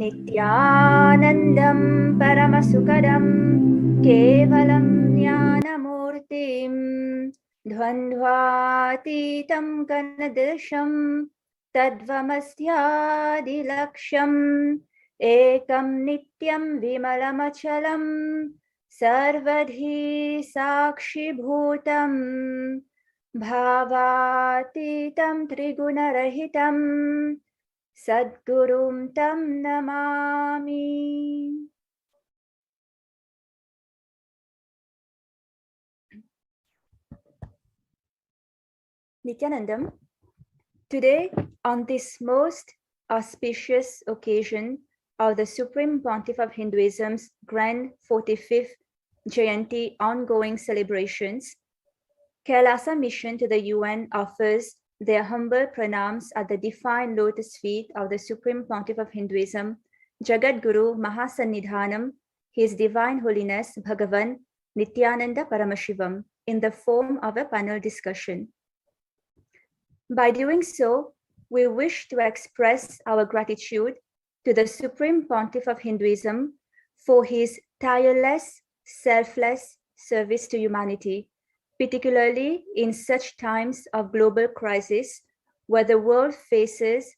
Nithyanandam Paramasukadam Kevalam Jnanamurtim Dvandvatitam Kanadasham Tadvamastyadilaksham Ekam Nityam Vimalamachalam Sarvadhi Sakshi Bhutam Bhavatitam Trigunarahitam Sadgurum Tam Namami. Nithyanandam, today, on this most auspicious occasion of the Supreme Pontiff of Hinduism's Grand 45th Jayanti ongoing celebrations, Kailasa Mission to the UN offers their humble pranams at the divine lotus feet of the Supreme Pontiff of Hinduism, Jagat Guru Mahasannidhanam, His Divine Holiness Bhagavan Nithyananda Paramashivam, in the form of a panel discussion. By doing so, we wish to express our gratitude to the Supreme Pontiff of Hinduism for his tireless, selfless service to humanity, particularly in such times of global crisis where the world faces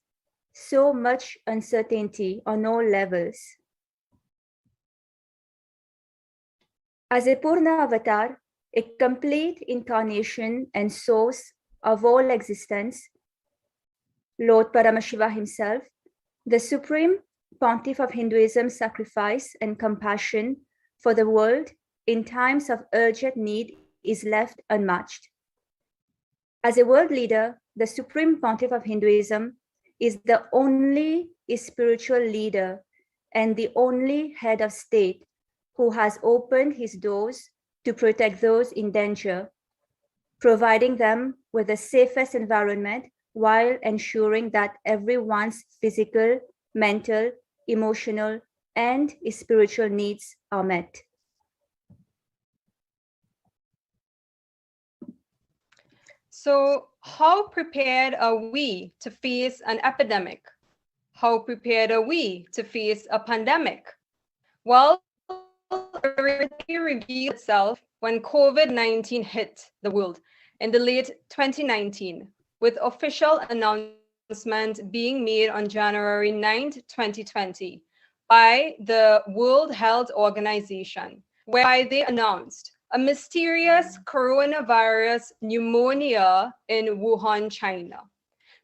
so much uncertainty on all levels. As a Purna Avatar, a complete incarnation and source of all existence, Lord Paramashiva himself, the Supreme Pontiff of Hinduism's sacrifice and compassion for the world in times of urgent need is left unmatched. As a world leader, the Supreme Pontiff of Hinduism is the only spiritual leader and the only head of state who has opened his doors to protect those in danger, providing them with the safest environment while ensuring that everyone's physical, mental, emotional, and spiritual needs are met. So, how prepared are we to face an epidemic? How prepared are we to face a pandemic? Well, reality revealed itself when COVID-19 hit the world in the late 2019, with official announcement being made on January 9th, 2020 by the World Health Organization, whereby they announced a mysterious coronavirus pneumonia in Wuhan, China.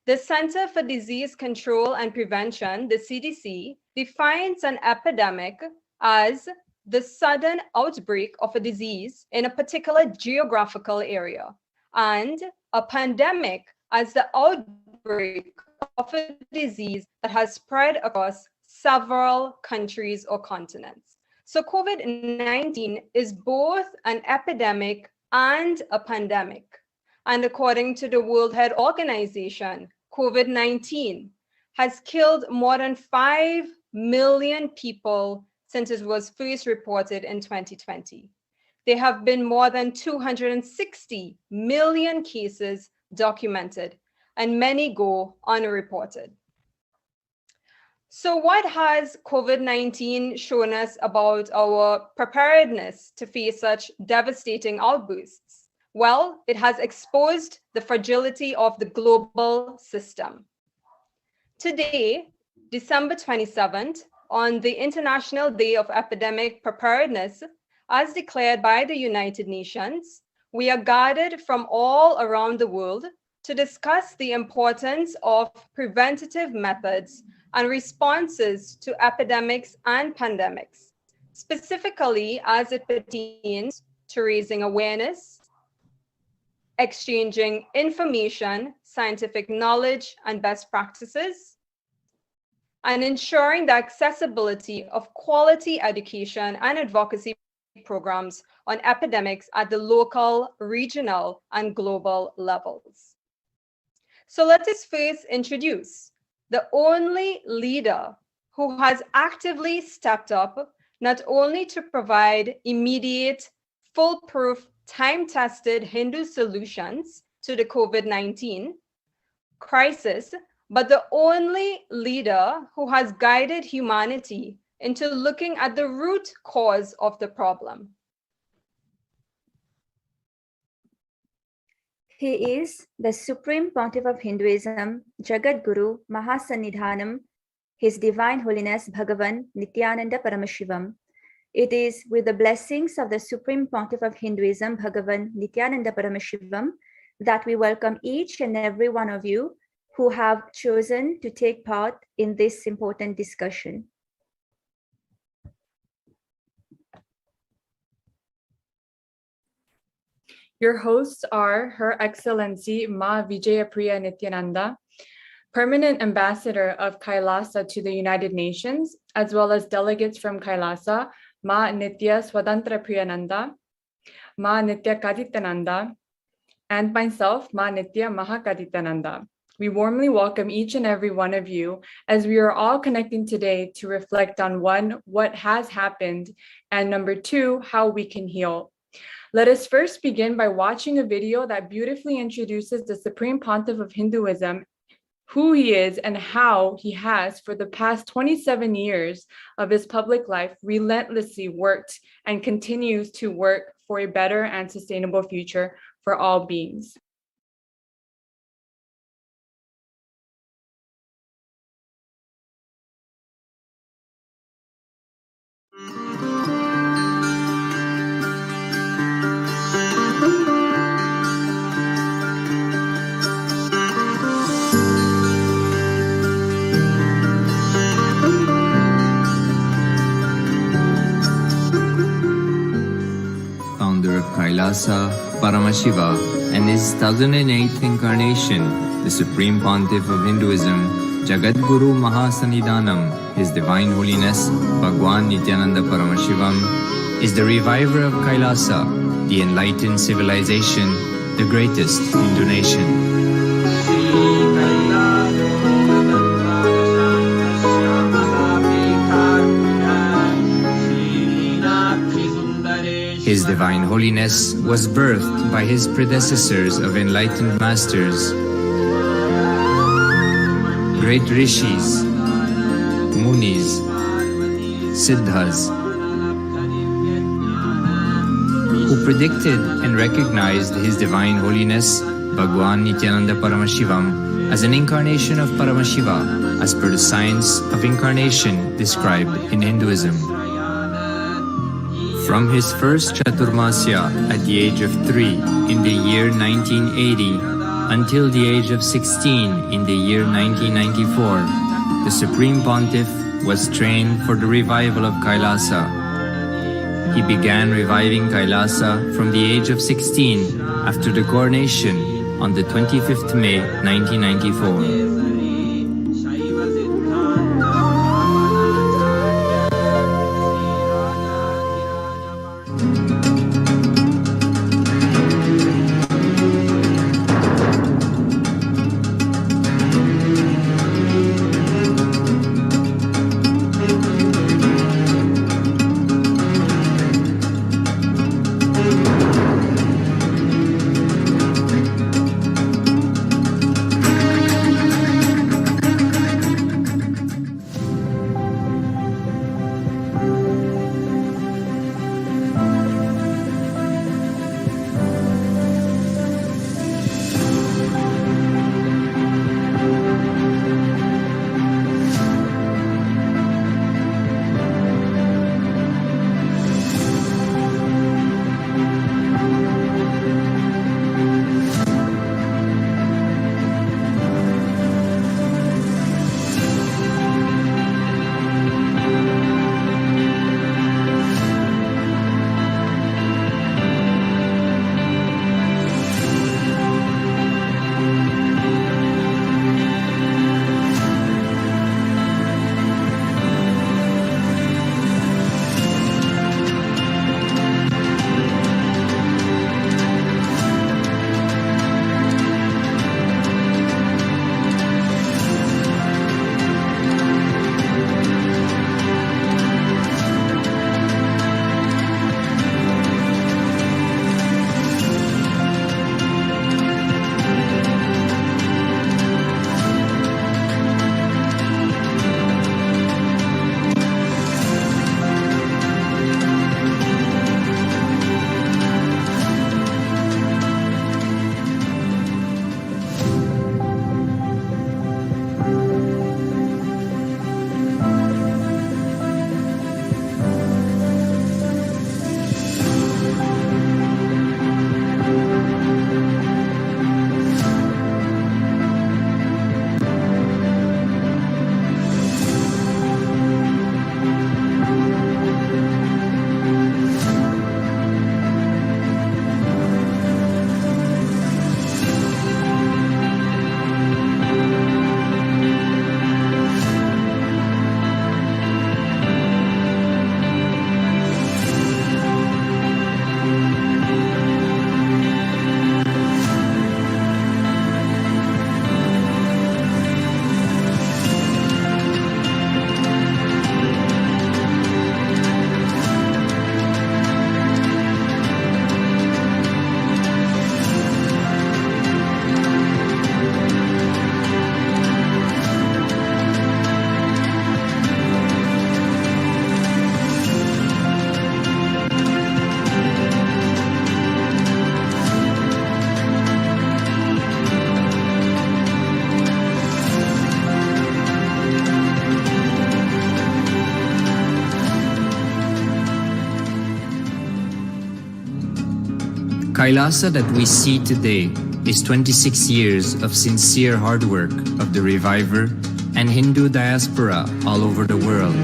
The Center for Disease Control and Prevention, the CDC, defines an epidemic as the sudden outbreak of a disease in a particular geographical area, and a pandemic as the outbreak of a disease that has spread across several countries or continents. So COVID-19 is both an epidemic and a pandemic. And according to the World Health Organization, COVID-19 has killed more than 5 million people since it was first reported in 2020. There have been more than 260 million cases documented, and many go unreported. So what has COVID-19 shown us about our preparedness to face such devastating outbursts? Well, it has exposed the fragility of the global system. Today, December 27th, on the International Day of Epidemic Preparedness, as declared by the United Nations, we are gathered from all around the world to discuss the importance of preventative methods and responses to epidemics and pandemics, specifically as it pertains to raising awareness, exchanging information, scientific knowledge, and best practices, and ensuring the accessibility of quality education and advocacy programs on epidemics at the local, regional, and global levels. So let us first introduce the only leader who has actively stepped up not only to provide immediate, foolproof, time-tested Hindu solutions to the COVID-19 crisis, but the only leader who has guided humanity into looking at the root cause of the problem. He is the Supreme Pontiff of Hinduism, Jagat Guru Mahasannidhanam, His Divine Holiness Bhagavan Nithyananda Paramashivam. It is with the blessings of the Supreme Pontiff of Hinduism, Bhagavan Nithyananda Paramashivam, that we welcome each and every one of you who have chosen to take part in this important discussion. Your hosts are Her Excellency Ma Vijayapriya Nithyananda, Permanent Ambassador of Kailasa to the United Nations, as well as delegates from Kailasa, Ma Nitya Swatantra Priyananda, Ma Nitya Kaditananda, and myself, Ma Nitya Mahakaditananda. We warmly welcome each and every one of you as we are all connecting today to reflect on one, what has happened, and number two, how we can heal. Let us first begin by watching a video that beautifully introduces the Supreme Pontiff of Hinduism, who he is and how he has, for the past 27 years of his public life, relentlessly worked and continues to work for a better and sustainable future for all beings. Founder of Kailasa, Paramashiva, and his 1008th incarnation, the Supreme Pontiff of Hinduism, Jagat Guru Mahasannidhanam, His Divine Holiness, Bhagwan Nithyananda Paramashivam, is the reviver of Kailasa, the enlightened civilization, the greatest Hindu nation. His Divine Holiness was birthed by his predecessors of enlightened masters, great rishis, munis, siddhas, who predicted and recognized His Divine Holiness, Bhagwan Nithyananda Paramashivam, as an incarnation of Paramashiva, as per the science of incarnation described in Hinduism. From his first Chaturmasya at the age of 3 in the year 1980 until the age of 16 in the year 1994, the Supreme Pontiff was trained for the revival of Kailasa. He began reviving Kailasa from the age of 16 after the coronation on the 25th May 1994. Kailasa that we see today is 26 years of sincere hard work of the reviver and Hindu diaspora all over the world.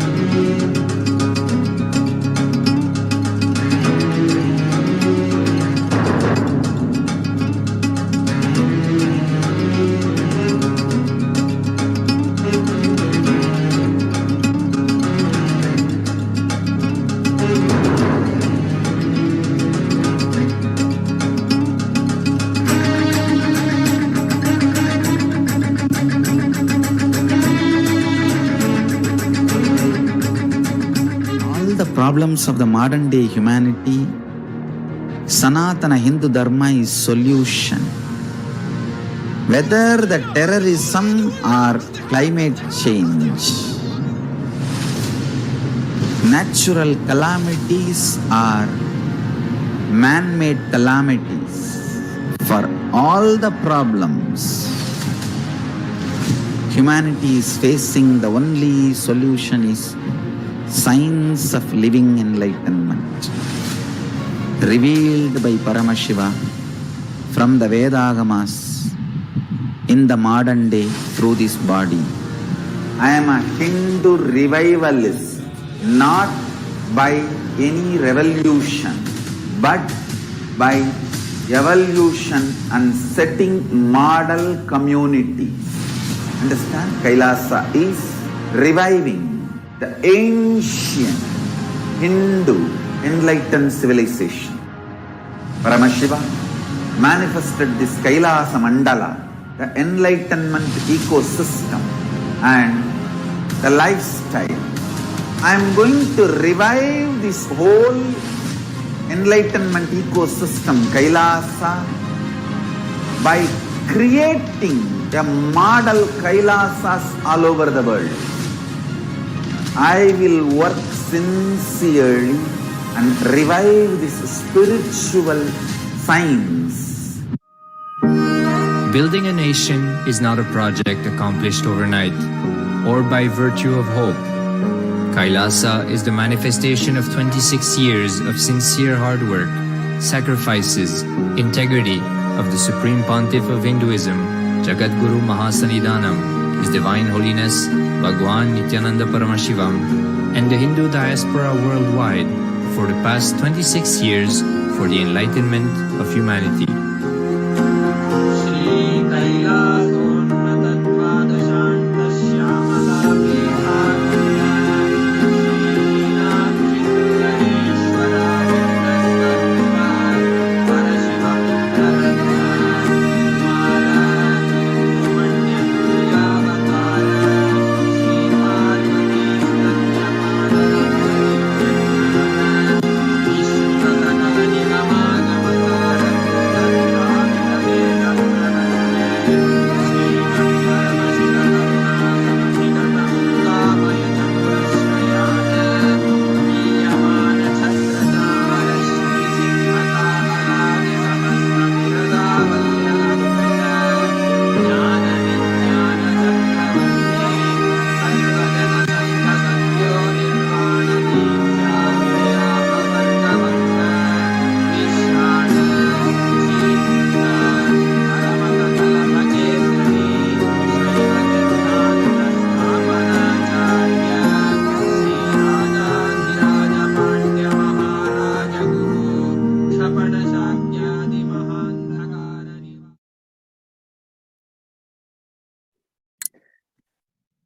Problems of the modern day humanity, Sanatana Hindu Dharma is solution. Whether the terrorism or climate change, natural calamities or man-made calamities, for all the problems humanity is facing, the only solution is science of living enlightenment, revealed by Paramashiva from the Vedagamas in the modern day through this body. I am a Hindu revivalist, not by any revolution, but by evolution and setting model communities. Understand? Kailasa is reviving the ancient Hindu enlightened civilization. Paramashiva manifested this Kailasa Mandala, the enlightenment ecosystem and the lifestyle. I am going to revive this whole enlightenment ecosystem, Kailasa, by creating a model Kailasas all over the world. I will work sincerely and revive this spiritual science. Building a nation is not a project accomplished overnight or by virtue of hope. Kailasa is the manifestation of 26 years of sincere hard work, sacrifices, integrity of the Supreme Pontiff of Hinduism, Jagadguru Mahasannidhanam, His Divine Holiness Bhagwan Nithyananda Paramashivam, and the Hindu diaspora worldwide for the past 26 years for the enlightenment of humanity.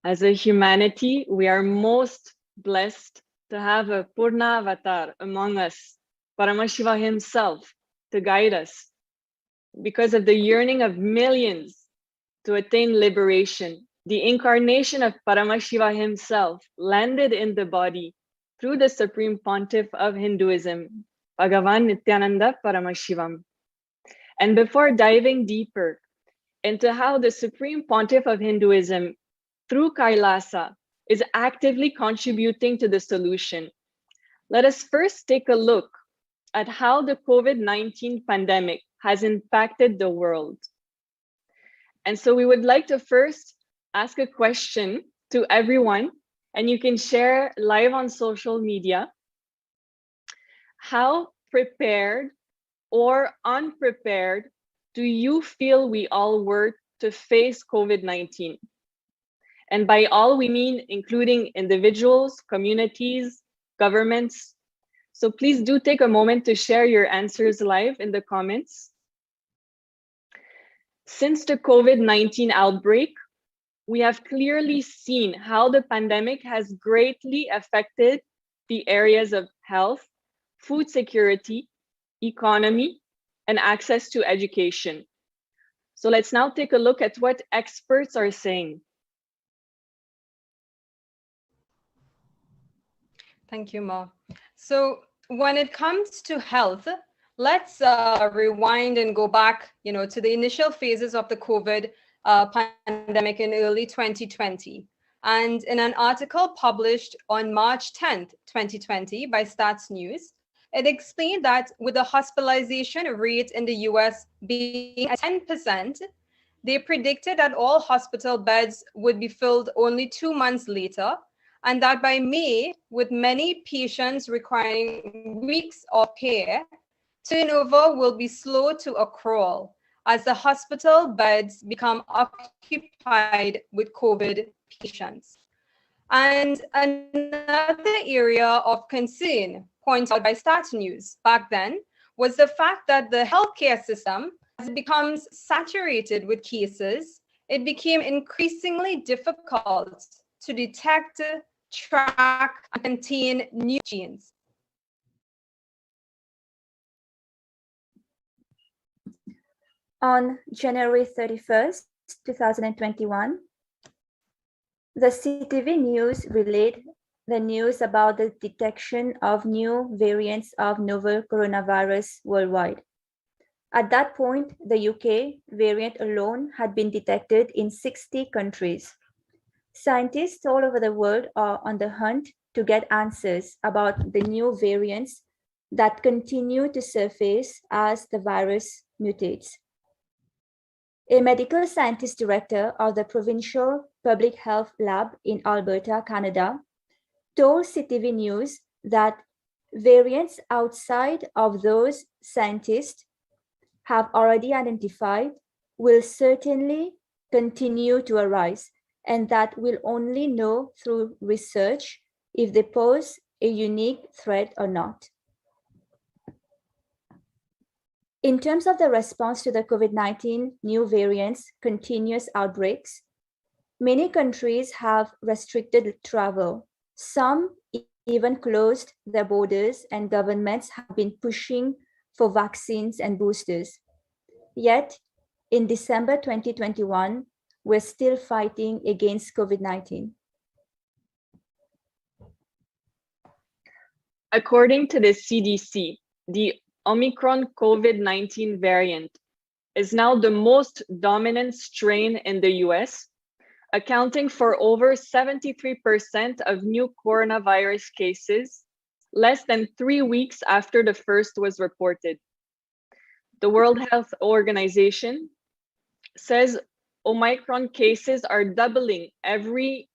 As a humanity, we are most blessed to have a Purna avatar among us, Paramashiva himself, to guide us. Because of the yearning of millions to attain liberation, the incarnation of Paramashiva himself landed in the body through the Supreme Pontiff of Hinduism, Bhagavan Nithyananda Paramashivam. And before diving deeper into how the Supreme Pontiff of Hinduism through Kailasa is actively contributing to the solution, let us first take a look at how the COVID-19 pandemic has impacted the world. And so we would like to first ask a question to everyone, and you can share live on social media. How prepared or unprepared do you feel we all were to face COVID-19? And by all, we mean including individuals, communities, governments. So please do take a moment to share your answers live in the comments. Since the COVID-19 outbreak, we have clearly seen how the pandemic has greatly affected the areas of health, food security, economy, and access to education. So let's now take a look at what experts are saying. Thank you, Ma. So when it comes to health, let's rewind and go back, to the initial phases of the COVID pandemic in early 2020. And in an article published on March 10th, 2020 by Stats News, it explained that with the hospitalization rate in the US being at 10%, they predicted that all hospital beds would be filled only 2 months later, and that by May, with many patients requiring weeks of care, turnover will be slow to a crawl as the hospital beds become occupied with COVID patients. And another area of concern pointed out by Stats News back then was the fact that the healthcare system, as it becomes saturated with cases, it became increasingly difficult to detect, track, and contain new genes. On January 31st, 2021, the CTV News relayed the news about the detection of new variants of novel coronavirus worldwide. At that point, the UK variant alone had been detected in 60 countries. Scientists all over the world are on the hunt to get answers about the new variants that continue to surface as the virus mutates. A medical scientist director of the Provincial Public Health Lab in Alberta, Canada, told CTV News that variants outside of those scientists have already identified will certainly continue to arise, and that we'll only know through research if they pose a unique threat or not. In terms of the response to the COVID-19 new variants' continuous outbreaks, many countries have restricted travel. Some even closed their borders, and governments have been pushing for vaccines and boosters. Yet, in December 2021, we're still fighting against COVID-19. According to the CDC, the Omicron COVID-19 variant is now the most dominant strain in the US, accounting for over 73% of new coronavirus cases, less than 3 weeks after the first was reported. The World Health Organization says Omicron cases are doubling every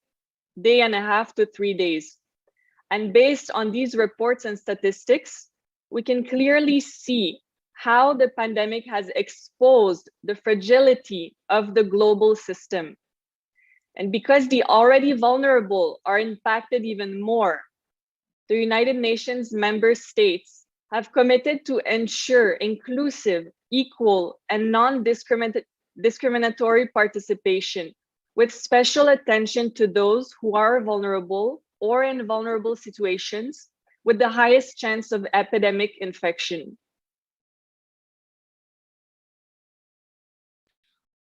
day and a half to 3 days. And based on these reports and statistics, we can clearly see how the pandemic has exposed the fragility of the global system. And because the already vulnerable are impacted even more, the United Nations member states have committed to ensure inclusive, equal, and non-discriminatory participation, with special attention to those who are vulnerable or in vulnerable situations with the highest chance of epidemic infection.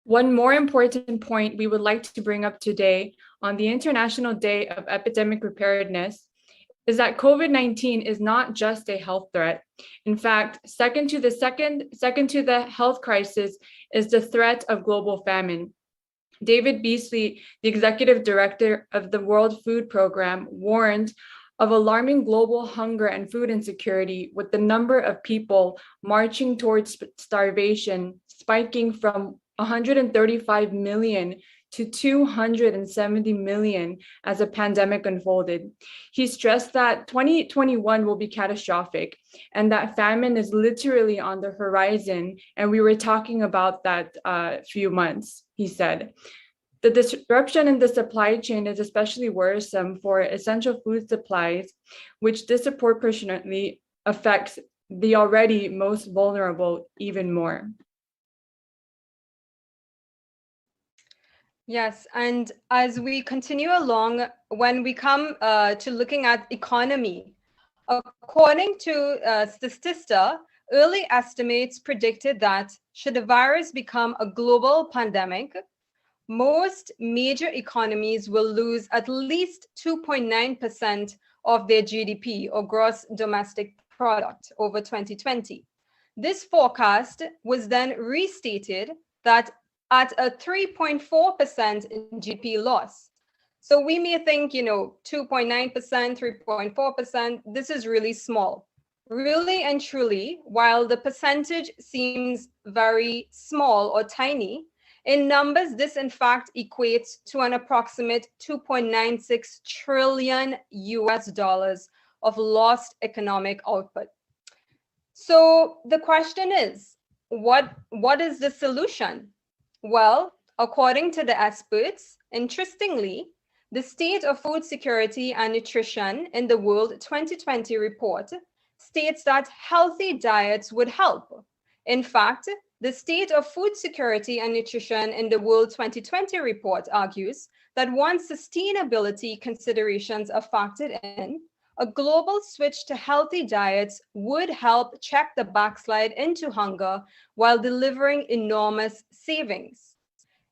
One more important point we would like to bring up today on the International Day of Epidemic Preparedness is that COVID-19 is not just a health threat. In fact, second to the health crisis is the threat of global famine. David Beasley, the executive director of the World Food Program, warned of alarming global hunger and food insecurity, with the number of people marching towards starvation spiking from 135 million to 270 million as the pandemic unfolded. He stressed that 2021 will be catastrophic and that famine is literally on the horizon. And we were talking about that few months, he said. The disruption in the supply chain is especially worrisome for essential food supplies, which disproportionately affects the already most vulnerable even more. Yes, and as we continue along, when we come to looking at economy, according to Statista, early estimates predicted that should the virus become a global pandemic, most major economies will lose at least 2.9% of their GDP or gross domestic product over 2020. This forecast was then restated that at a 3.4% in GDP loss. So we may think, 2.9%, 3.4%, this is really small. Really and truly, while the percentage seems very small or tiny, in numbers, this in fact equates to an approximate 2.96 trillion US dollars of lost economic output. So the question is, what is the solution? Well, according to the experts, interestingly, the State of Food Security and Nutrition in the World 2020 report states that healthy diets would help. In fact, the State of Food Security and Nutrition in the World 2020 report argues that once sustainability considerations are factored in, a global switch to healthy diets would help check the backslide into hunger while delivering enormous savings.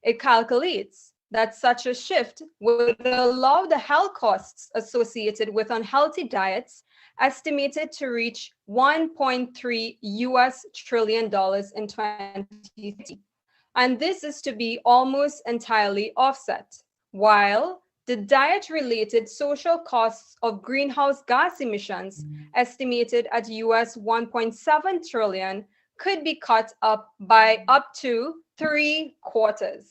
It calculates that such a shift would allow the health costs associated with unhealthy diets estimated to reach $1.3 trillion in 2030. And this is to be almost entirely offset, while the diet-related social costs of greenhouse gas emissions, estimated at $1.7 trillion, could be cut up by up to 3/4.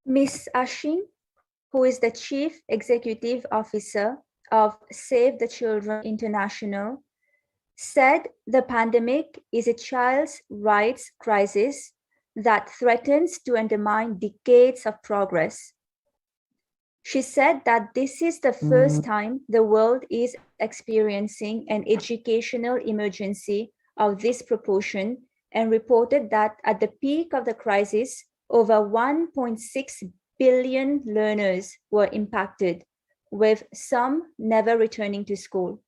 Ms. Ashin, who is the Chief Executive Officer of Save the Children International, said the pandemic is a child's rights crisis that threatens to undermine decades of progress. She said that this is the first time the world is experiencing an educational emergency of this proportion and reported that at the peak of the crisis, over 1.6 billion learners were impacted, with some never returning to school.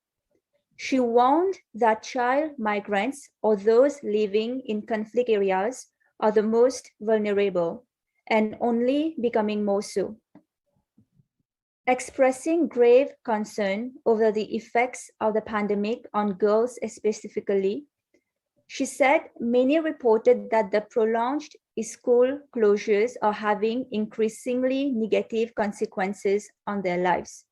She warned that child migrants or those living in conflict areas are the most vulnerable and only becoming more so. Expressing grave concern over the effects of the pandemic on girls specifically, she said many reported that the prolonged school closures are having increasingly negative consequences on their lives.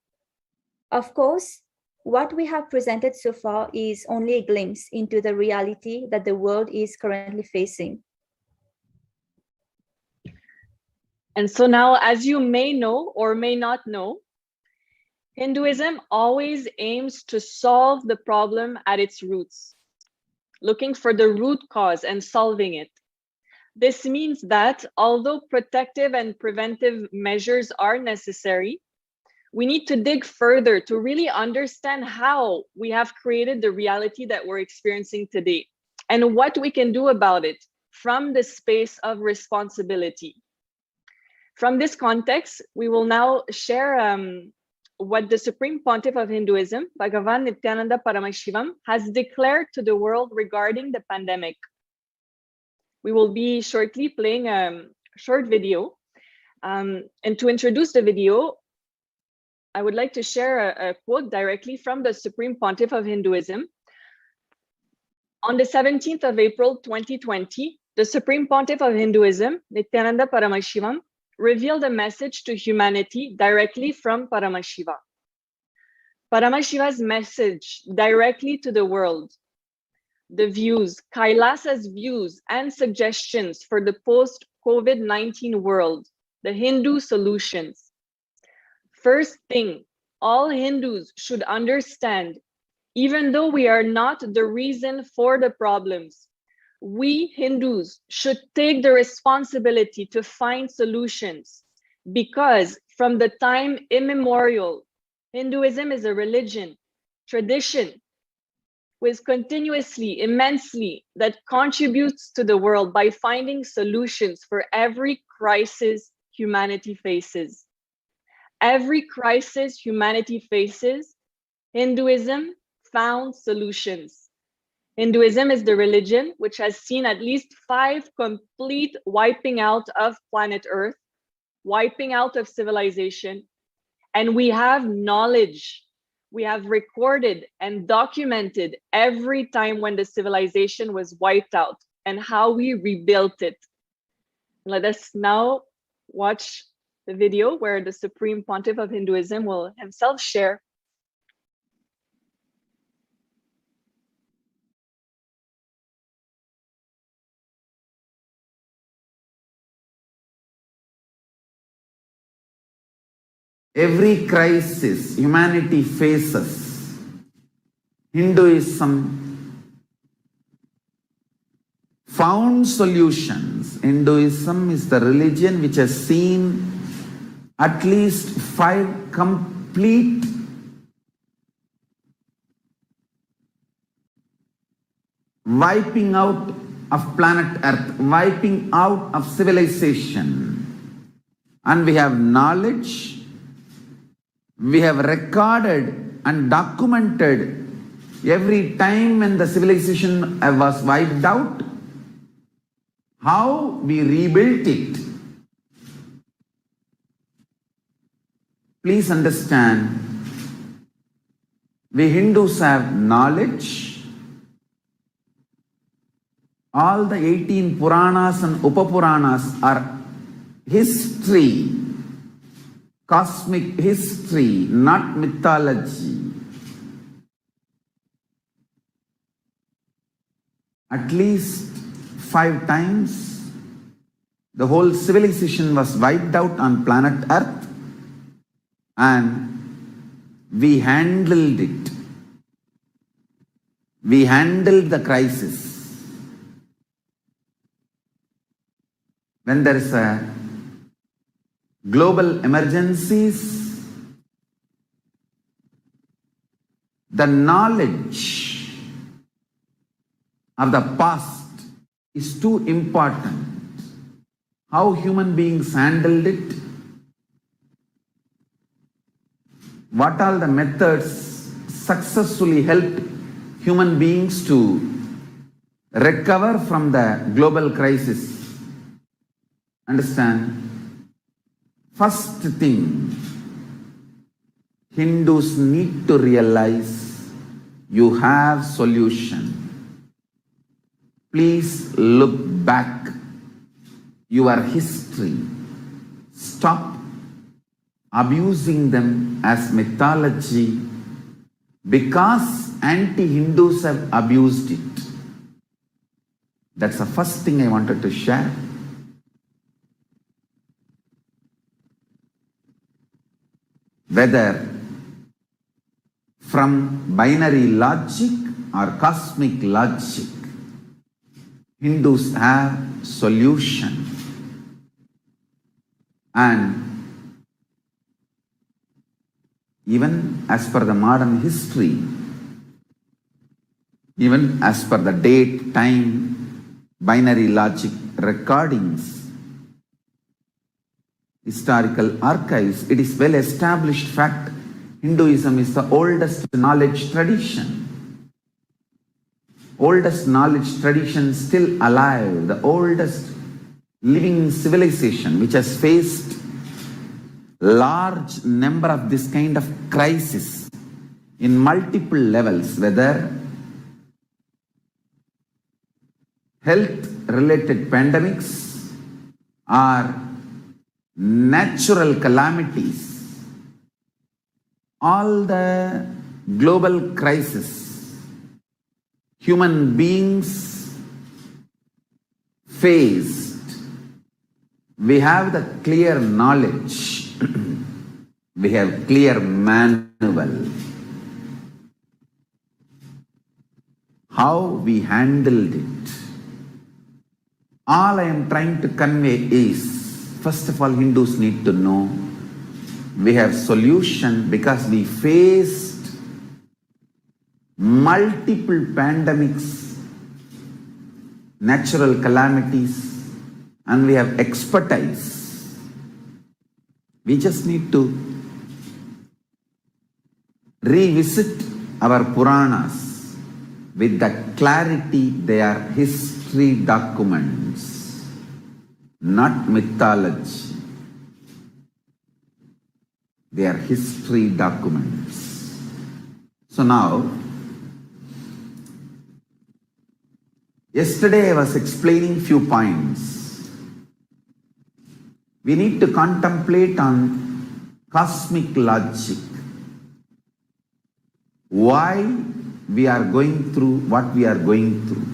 Of course, what we have presented so far is only a glimpse into the reality that the world is currently facing. And so now, as you may know or may not know, Hinduism always aims to solve the problem at its roots, looking for the root cause and solving it. This means that although protective and preventive measures are necessary, we need to dig further to really understand how we have created the reality that we're experiencing today and what we can do about it from the space of responsibility. From this context, we will now share what the Supreme Pontiff of Hinduism, Bhagavan Nithyananda Paramashivam, has declared to the world regarding the pandemic. We will be shortly playing a short video. And to introduce the video, I would like to share a quote directly from the Supreme Pontiff of Hinduism. On the 17th of April, 2020, the Supreme Pontiff of Hinduism, Nithyananda Paramashivam, revealed a message to humanity directly from Paramashiva. Paramashiva's message directly to the world the views, Kailasa's views and suggestions for the post-COVID-19 world, the Hindu solutions. First thing, all Hindus should understand, even though we are not the reason for the problems, we Hindus should take the responsibility to find solutions, because from the time immemorial, Hinduism is a religion, tradition, was continuously, immensely, that contributes to the world by finding solutions for every crisis humanity faces. Every crisis humanity faces, Hinduism found solutions. Hinduism is the religion which has seen at least 5 complete wiping out of planet Earth, wiping out of civilization, and we have knowledge. We have recorded and documented every time when the civilization was wiped out and how we rebuilt it. Let us now watch the video where the Supreme Pontiff of Hinduism will himself share. Every crisis humanity faces, Hinduism found solutions. Hinduism is the religion which has seen at least 5 complete wiping out of planet Earth, wiping out of civilization. And we have knowledge, we have recorded and documented every time when the civilization was wiped out, how we rebuilt it. Please understand, we Hindus have knowledge. All the 18 Puranas and Upapuranas are history, cosmic history, not mythology. At least 5 times the whole civilization was wiped out on planet Earth, and we handled it. We handled the crisis. When there is a global emergencies, the knowledge of the past is too important. How human beings handled it, what all the methods successfully helped human beings to recover from the global crisis. Understand? First thing, Hindus need to realize you have solution. Please look back your history. Stop abusing them as mythology, because anti-Hindus have abused it. That's the first thing I wanted to share. Whether from binary logic or cosmic logic, Hindus have solution. And even as per the modern history, even as per the date, time, binary logic recordings, historical archives, it is well established fact, Hinduism is the oldest knowledge tradition. Oldest knowledge tradition still alive, the oldest living civilization which has faced large number of this kind of crisis in multiple levels, whether health related pandemics or natural calamities. All the global crisis, human beings faced, we have the clear knowledge, we have clear manual, how we handled it. All I am trying to convey is, first of all, Hindus need to know we have solution because we faced multiple pandemics, natural calamities, and we have expertise. We just need to revisit our Puranas with the clarity they are history documents, not mythology. They are history documents. So now, yesterday I was explaining few points. We need to contemplate on cosmic logic. Why we are going through what we are going through.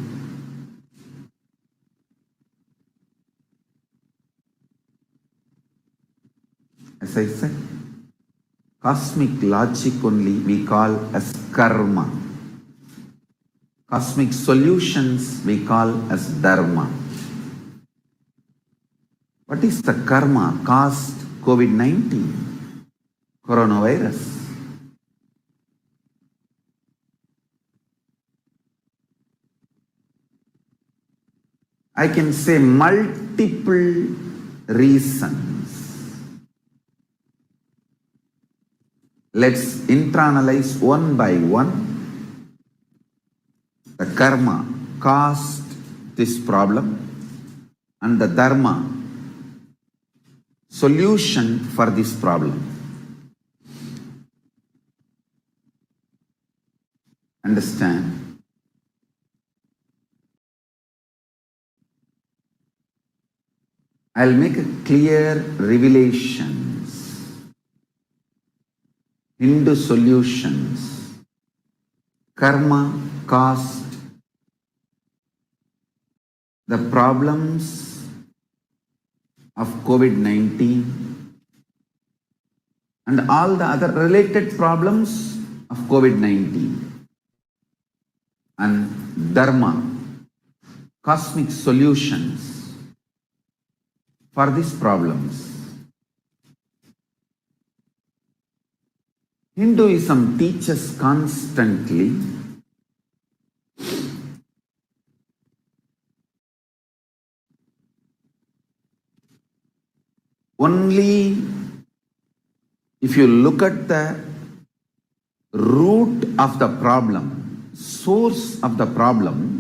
As I said, cosmic logic only we call as karma. Cosmic solutions we call as dharma. What is the karma caused COVID-19, coronavirus? I can say multiple reasons. Let's internalize one by one. The karma caused this problem and the dharma solution for this problem. Understand? I'll make a clear revelations, Hindu solutions. Karma caused the problems of COVID-19 and all the other related problems of COVID-19. And dharma, cosmic solutions for these problems. Hinduism teaches constantly only if you look at the root of the problem, source of the problem,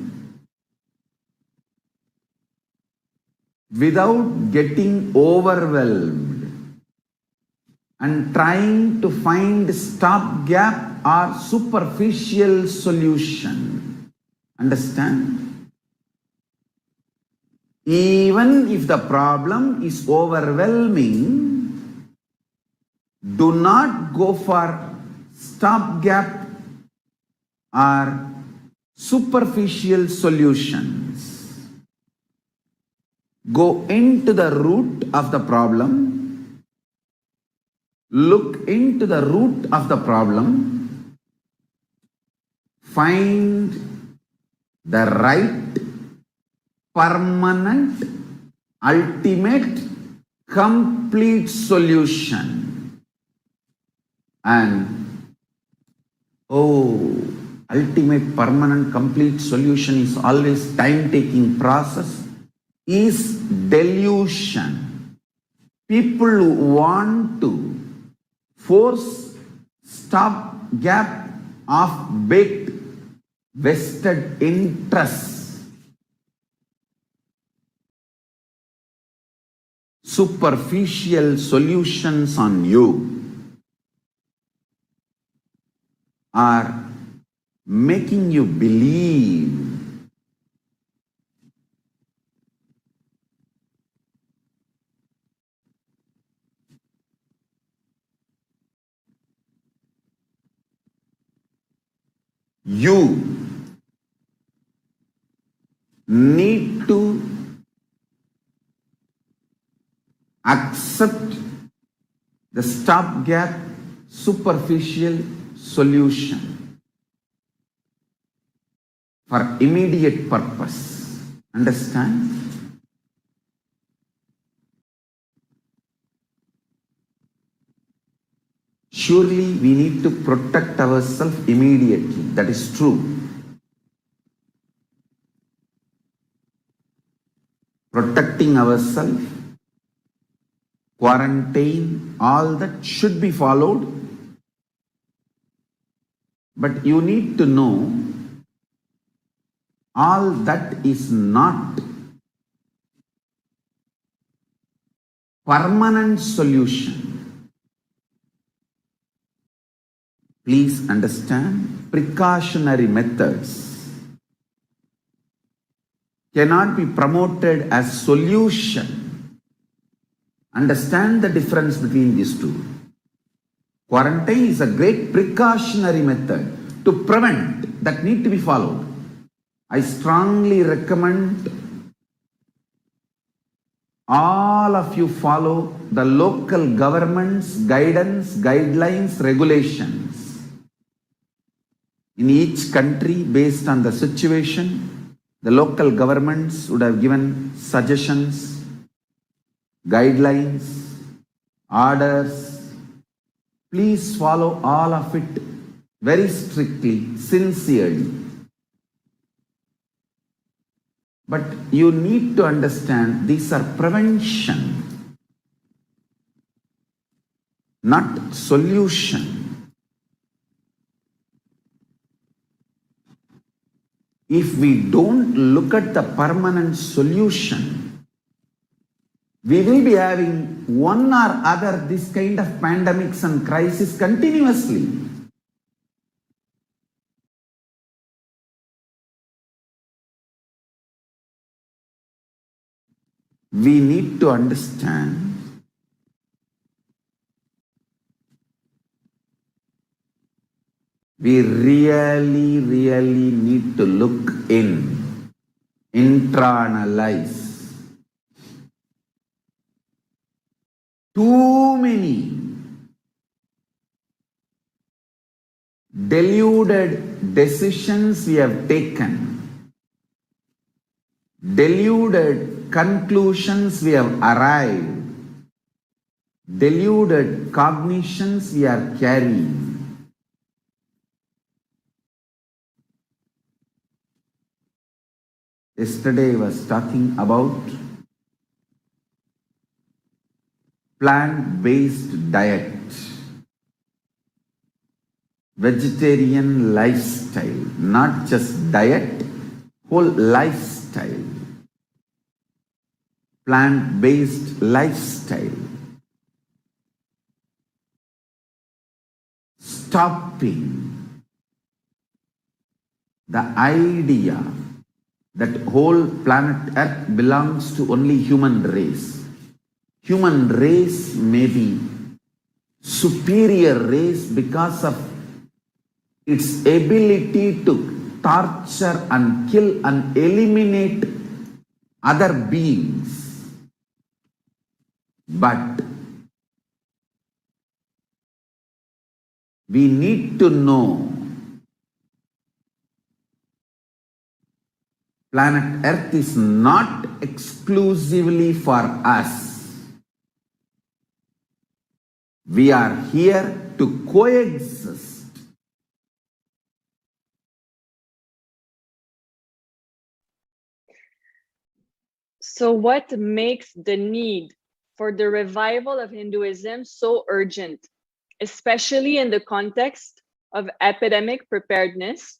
without getting overwhelmed and trying to find stopgap or superficial solution. Understand? Even if the problem is overwhelming, do not go for stopgap or superficial solutions. Go into the root of the problem, look into the root of the problem, find the right, permanent, ultimate, complete solution. And ultimate, permanent, complete solution is always time-taking process, is delusion. People who want to force stopgap of baked vested interests, superficial solutions on you, are making you believe you need to accept the stopgap superficial solution for immediate purpose. Understand? Surely we need to protect ourselves immediately. That is true. Protecting ourselves, quarantine, all that should be followed. But you need to know all that is not permanent solution. Please understand, precautionary methods cannot be promoted as solution. Understand the difference between these two. Quarantine is a great precautionary method to prevent, that need to be followed. I strongly recommend all of you follow the local government's guidance, guidelines, regulations. In each country, based on the situation, the local governments would have given suggestions, guidelines, orders. Please follow all of it very strictly, sincerely. But you need to understand these are prevention, not solution. If we don't look at the permanent solution, we will be having one or other this kind of pandemics and crisis continuously. We need to understand we really need to look in, internalize. Too many deluded decisions we have taken, deluded conclusions we have arrived, deluded cognitions we are carrying. Yesterday I was talking about plant-based diet, vegetarian lifestyle, not just diet, whole lifestyle, plant-based lifestyle. Stopping the idea that whole planet Earth belongs to only human race. Human race may be superior race because of its ability to torture and kill and eliminate other beings. But we need to know planet Earth is not exclusively for us. We are here to coexist. So what makes the need for the revival of Hinduism so urgent, especially in the context of epidemic preparedness?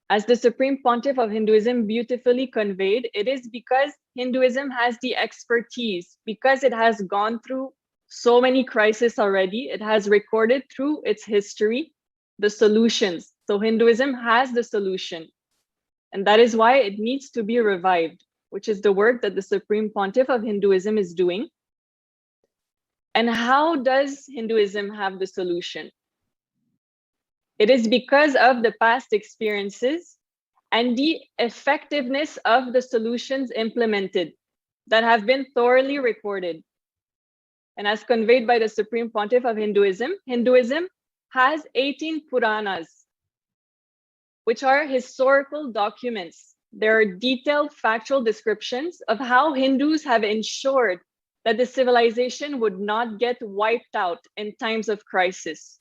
As the Supreme Pontiff of Hinduism beautifully conveyed, it is because Hinduism has the expertise, because it has gone through so many crises already, it has recorded through its history the solutions. So Hinduism has the solution. And that is why it needs to be revived, which is the work that the Supreme Pontiff of Hinduism is doing. And how does Hinduism have the solution? It is because of the past experiences and the effectiveness of the solutions implemented that have been thoroughly recorded. And as conveyed by the Supreme Pontiff of Hinduism, Hinduism has 18 Puranas, which are historical documents. There are detailed factual descriptions of how Hindus have ensured that the civilization would not get wiped out in times of crisis.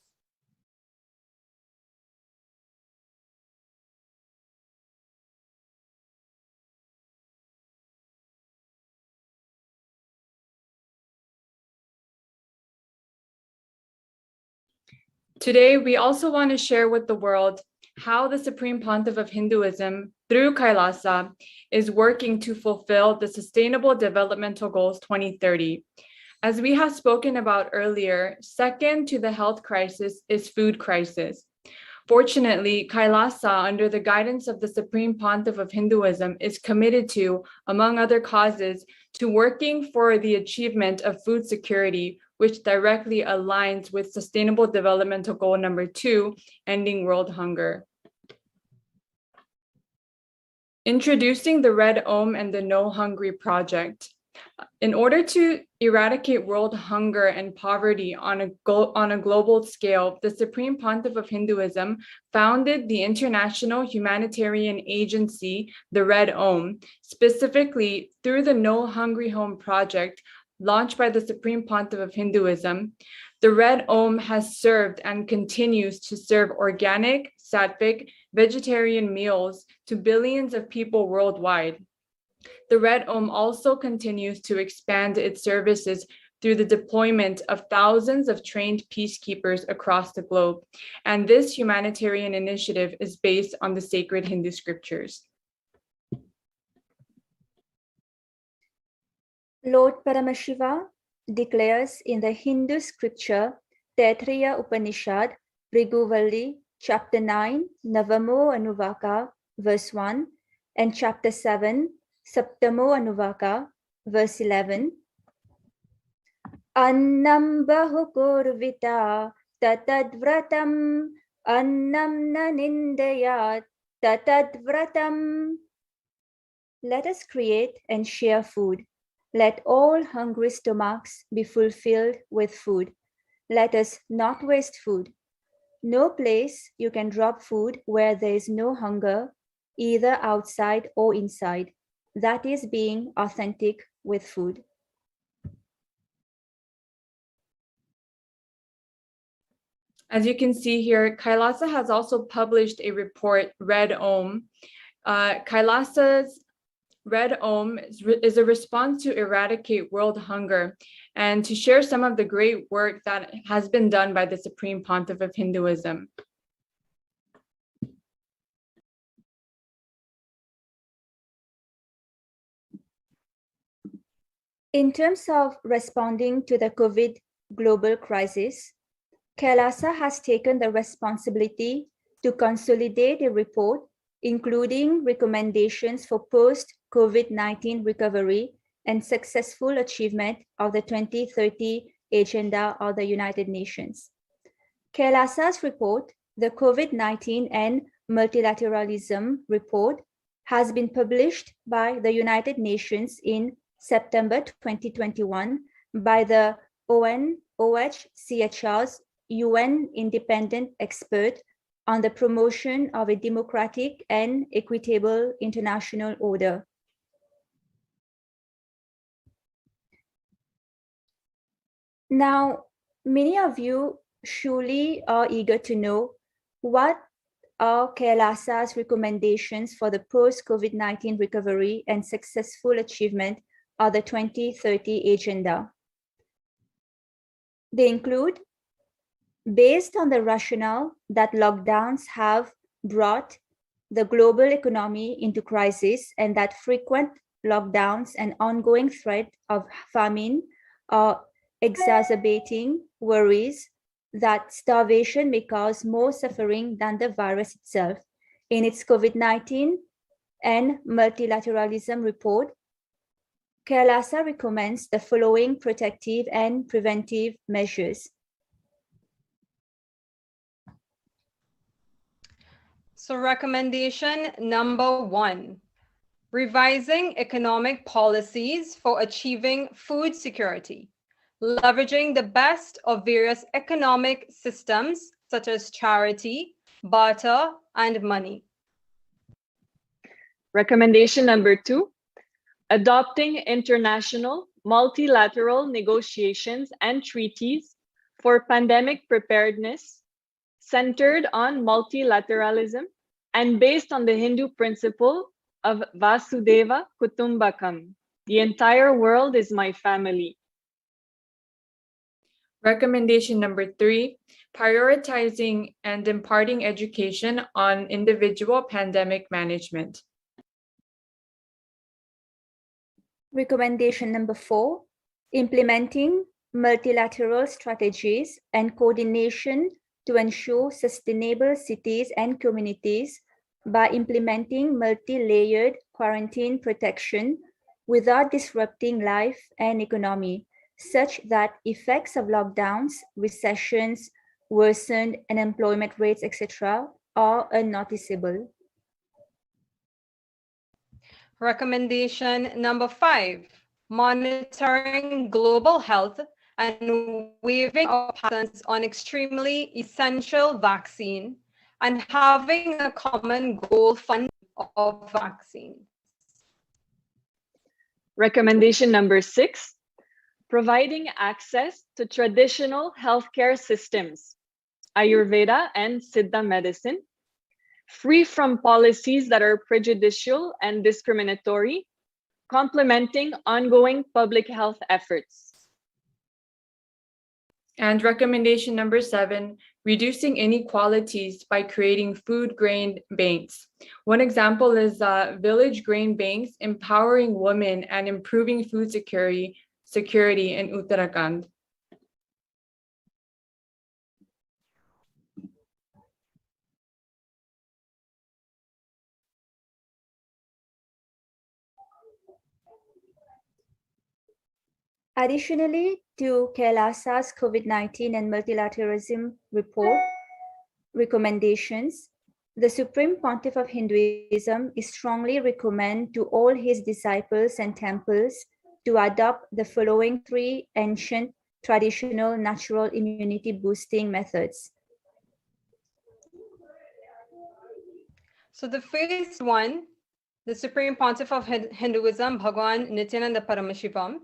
Today, we also want to share with the world how the Supreme Pontiff of Hinduism, through Kailasa, is working to fulfill the Sustainable Developmental Goals 2030. As we have spoken about earlier, second to the health crisis is food crisis. Fortunately, Kailasa, under the guidance of the Supreme Pontiff of Hinduism, is committed to, among other causes, to working for the achievement of food security, which directly aligns with Sustainable Developmental Goal number 2, ending world hunger. Introducing the Red Om and the No Hungry Project. In order to eradicate world hunger and poverty on a global scale, the Supreme Pontiff of Hinduism founded the International Humanitarian Agency, the Red Om, specifically through the No Hungry Home Project, launched by the Supreme Pontiff of Hinduism. The Red Om has served and continues to serve organic, sattvic, vegetarian meals to billions of people worldwide. The Red Om also continues to expand its services through the deployment of thousands of trained peacekeepers across the globe. And this humanitarian initiative is based on the sacred Hindu scriptures. Lord Paramashiva declares in the Hindu scripture Taittiriya Upanishad, Bhrigu chapter 9, Navamo Anuvaka, verse 1, and chapter 7, Saptamo Anuvaka, verse 11. Annam bahukurvita tatadvratam, annam na nindayat tatadvratam. Let us create and share food. Let all hungry stomachs be fulfilled with food. Let us not waste food. No place you can drop food where there is no hunger, either outside or inside. That is being authentic with food. As you can see here, Kailasa has also published a report, Red Om. Kailasa's Red Om is a response to eradicate world hunger and to share some of the great work that has been done by the Supreme Pontiff of Hinduism. In terms of responding to the COVID global crisis, Kailasa has taken the responsibility to consolidate a report, including recommendations for post-COVID-19 recovery and successful achievement of the 2030 Agenda of the United Nations. Kailasa's report, the COVID-19 and Multilateralism report, has been published by the United Nations in September 2021 by the OHCHR's UN independent expert on the promotion of a democratic and equitable international order. Now, many of you surely are eager to know what are Kailasa's recommendations for the post-COVID-19 recovery and successful achievement of the 2030 Agenda. They include, based on the rationale that lockdowns have brought the global economy into crisis and that frequent lockdowns and ongoing threat of famine are exacerbating worries that starvation may cause more suffering than the virus itself. In its COVID-19 and Multilateralism report, Kailasa recommends the following protective and preventive measures. So recommendation number 1, revising economic policies for achieving food security, leveraging the best of various economic systems such as charity, barter, and money. Recommendation number 2, adopting international multilateral negotiations and treaties for pandemic preparedness centered on multilateralism and based on the Hindu principle of Vasudeva Kutumbakam. The entire world is my family. Recommendation number 3, prioritizing and imparting education on individual pandemic management. Recommendation number 4, implementing multilateral strategies and coordination to ensure sustainable cities and communities by implementing multi-layered quarantine protection without disrupting life and economy, such that effects of lockdowns, recessions, worsened unemployment rates, etc., are unnoticeable. Recommendation number 5, monitoring global health and waiving of patents on extremely essential vaccine and having a common goal fund of vaccines. Recommendation number 6, providing access to traditional healthcare systems, Ayurveda and Siddha medicine, free from policies that are prejudicial and discriminatory, complementing ongoing public health efforts. And recommendation number 7, reducing inequalities by creating food grain banks. One example is village grain banks empowering women and improving food security in Uttarakhand. Additionally to Kailasa's COVID-19 and multilateralism report recommendations, the Supreme Pontiff of Hinduism is strongly recommend to all his disciples and temples to adopt the following 3 ancient traditional natural immunity boosting methods. So the first one, the Supreme Pontiff of Hinduism, Bhagwan Nithyananda Paramashivam,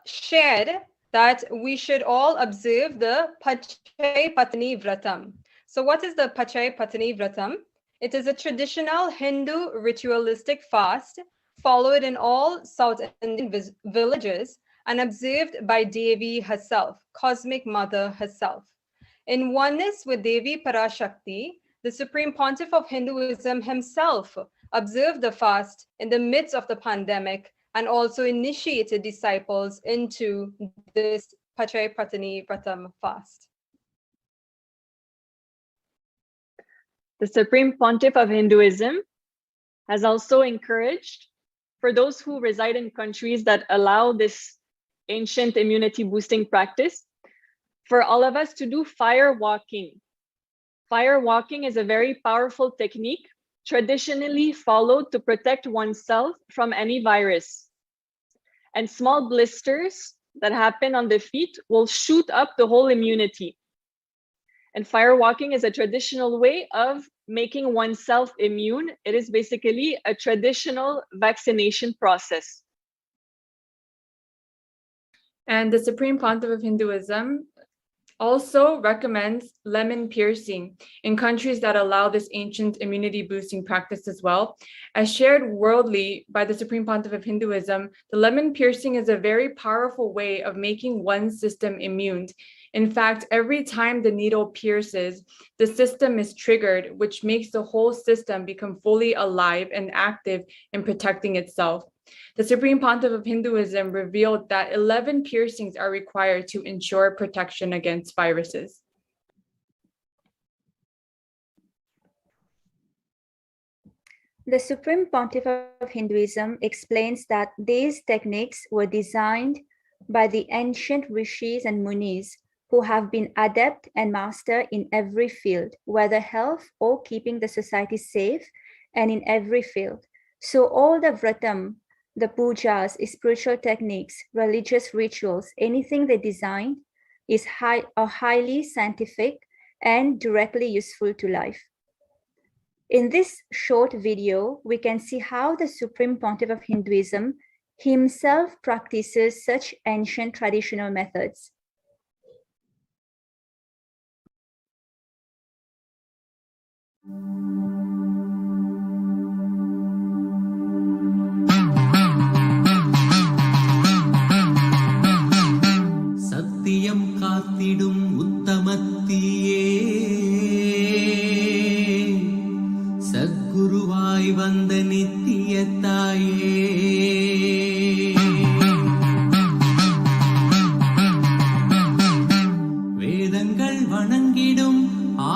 shared that we should all observe the Pachay Patni Vratam. So what is the Pachay Patni Vratam? It is a traditional Hindu ritualistic fast followed in all South Indian villages and observed by Devi herself, Cosmic Mother herself. In oneness with Devi Parashakti, the Supreme Pontiff of Hinduism himself observed the fast in the midst of the pandemic and also initiated disciples into this Pachay Patni Vratam fast. The Supreme Pontiff of Hinduism has also encouraged, for those who reside in countries that allow this ancient immunity boosting practice, for all of us to do fire walking. Fire walking is a very powerful technique traditionally followed to protect oneself from any virus. And small blisters that happen on the feet will shoot up the whole immunity. And fire walking is a traditional way of making oneself immune. It is basically a traditional vaccination process. And the Supreme Pontiff of Hinduism also recommends lemon piercing in countries that allow this ancient immunity boosting practice as well. As shared worldly by the Supreme Pontiff of Hinduism, the lemon piercing is a very powerful way of making one's system immune. In fact, every time the needle pierces, the system is triggered, which makes the whole system become fully alive and active in protecting itself. The Supreme Pontiff of Hinduism revealed that 11 piercings are required to ensure protection against viruses. The Supreme Pontiff of Hinduism explains that these techniques were designed by the ancient rishis and munis who have been adept and master in every field, whether health or keeping the society safe, and in every field. So all the vratam, the pujas, spiritual techniques, religious rituals, anything they designed are highly scientific and directly useful to life. In this short video, we can see how the Supreme Pontiff of Hinduism himself practices such ancient traditional methods. சத்தியம் காத்திடும் உத்தமத்தியே சத்குருவாய் வந்த நித்திய தாயே வேதங்கள் வணங்கிடும்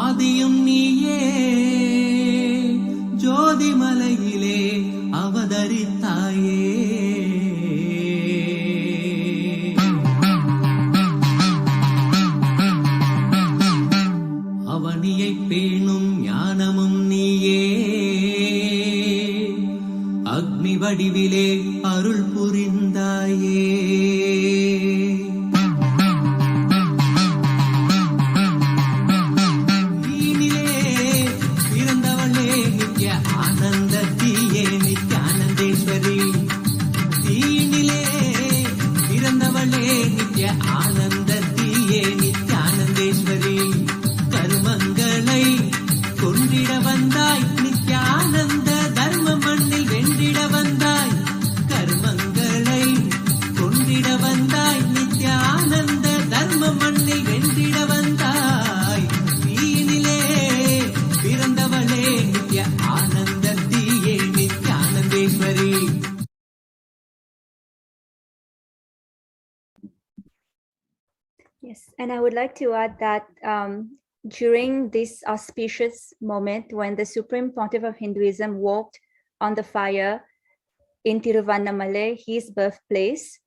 ஆதியும் நீயே ஜோதிமலையிலே அவதரித்தாயே அவனியை பேணும் ஞானமும் நீயே அக்னி வடிவிலே அருள் புரிந்தாயே Yes, and I would like to add that during this auspicious moment when the Supreme Pontiff of Hinduism walked on the fire in Tiruvannamalai, his birthplace,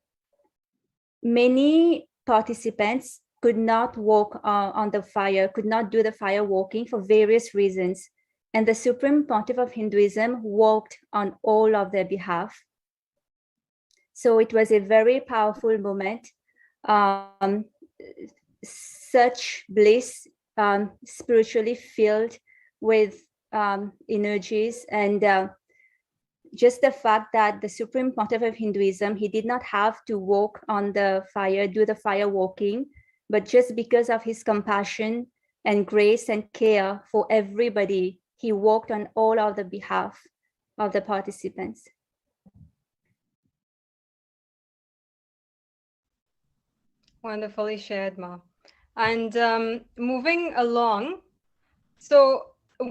many participants could not walk on the fire, could not do the fire walking for various reasons. And the Supreme Pontiff of Hinduism walked on all of their behalf. So it was a very powerful moment. Such bliss, spiritually filled with energies, and just the fact that the Supreme Pontiff of Hinduism, he did not have to walk on the fire, do the fire walking, but just because of his compassion and grace and care for everybody, he walked on all of the behalf of the participants. Wonderfully shared, Ma. And moving along, so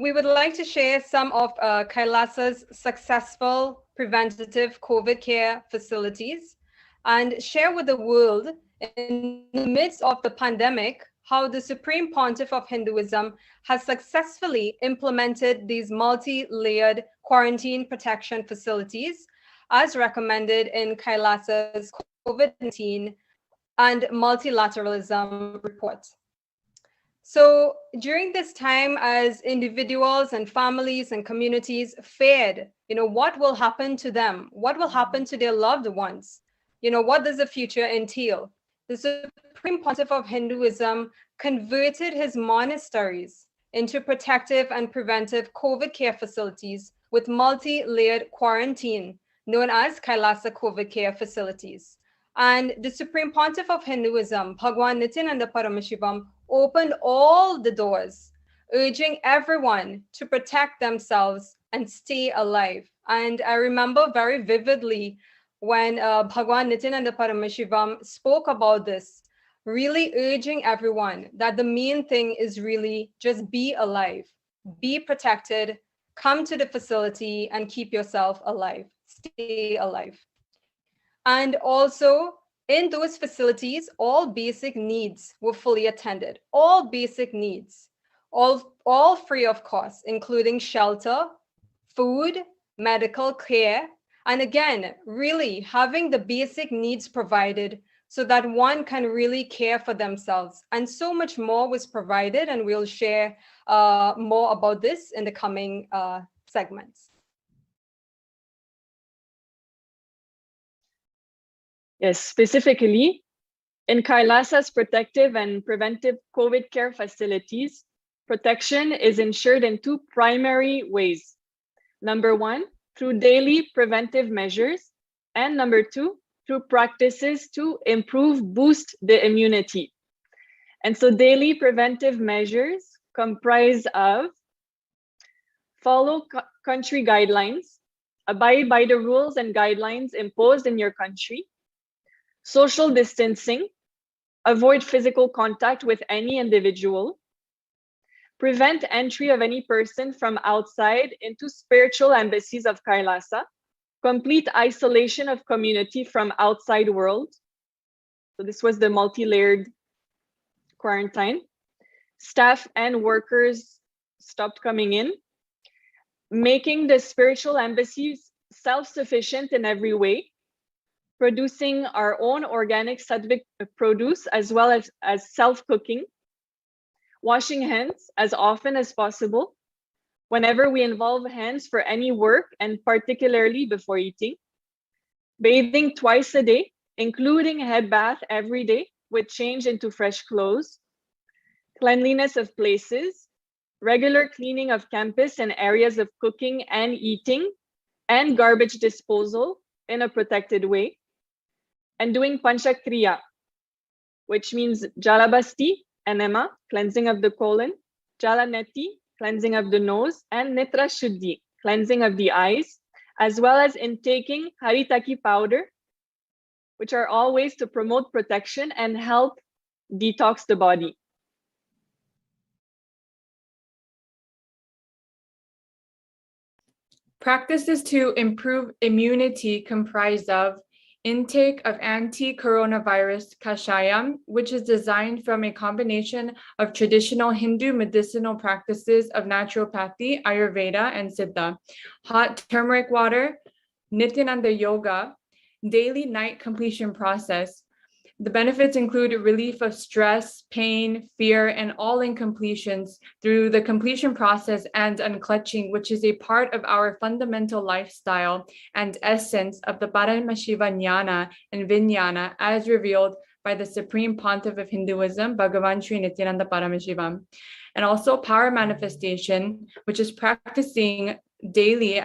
we would like to share some of Kailasa's successful preventative COVID care facilities and share with the world in the midst of the pandemic how the Supreme Pontiff of Hinduism has successfully implemented these multi-layered quarantine protection facilities as recommended in Kailasa's COVID-19 and multilateralism report. So during this time, as individuals and families and communities feared, what will happen to them? What will happen to their loved ones? What does the future entail? The Supreme Pontiff of Hinduism converted his monasteries into protective and preventive COVID care facilities with multi-layered quarantine, known as Kailasa COVID care facilities. And the Supreme Pontiff of Hinduism, Bhagwan Nithyananda Paramashivam, opened all the doors, urging everyone to protect themselves and stay alive. And I remember very vividly when Bhagwan Nithyananda Paramashivam spoke about this, really urging everyone that the main thing is really just be alive, be protected, come to the facility and keep yourself alive, stay alive. And also in those facilities, all basic needs were fully attended, all basic needs, all free of cost, including shelter, food, medical care, and again, really having the basic needs provided so that one can really care for themselves. And so much more was provided, and we'll share more about this in the coming segments. Yes, specifically, in Kailasa's protective and preventive COVID care facilities, protection is ensured in two primary ways. Number one, through daily preventive measures, and number two, through practices to boost the immunity. And so daily preventive measures comprise of follow country guidelines, abide by the rules and guidelines imposed in your country, social distancing, avoid physical contact with any individual, prevent entry of any person from outside into spiritual embassies of Kailasa, complete isolation of community from outside world. So this was the multi-layered quarantine. Staff and workers stopped coming in, making the spiritual embassies self-sufficient in every way, producing our own organic sattvic produce as well as self-cooking, washing hands as often as possible, whenever we involve hands for any work and particularly before eating, bathing twice a day, including a head bath every day with change into fresh clothes, cleanliness of places, regular cleaning of campus and areas of cooking and eating, and garbage disposal in a protected way, and doing panchakriya, which means jalabasti, enema, cleansing of the colon, jalaneti, cleansing of the nose, and nitra shuddhi, cleansing of the eyes, as well as intaking haritaki powder, which are all ways to promote protection and help detox the body. Practices to improve immunity comprise of intake of anti-coronavirus kashayam, which is designed from a combination of traditional Hindu medicinal practices of naturopathy, Ayurveda, and Siddha, hot turmeric water, Nithyananda yoga, daily night completion process. The benefits include relief of stress, pain, fear, and all incompletions through the completion process and unclutching, which is a part of our fundamental lifestyle and essence of the Paramashiva Jnana and Vijnana as revealed by the Supreme Pontiff of Hinduism, Bhagavan Sri Nithyananda Paramashivam. And also power manifestation, which is practicing daily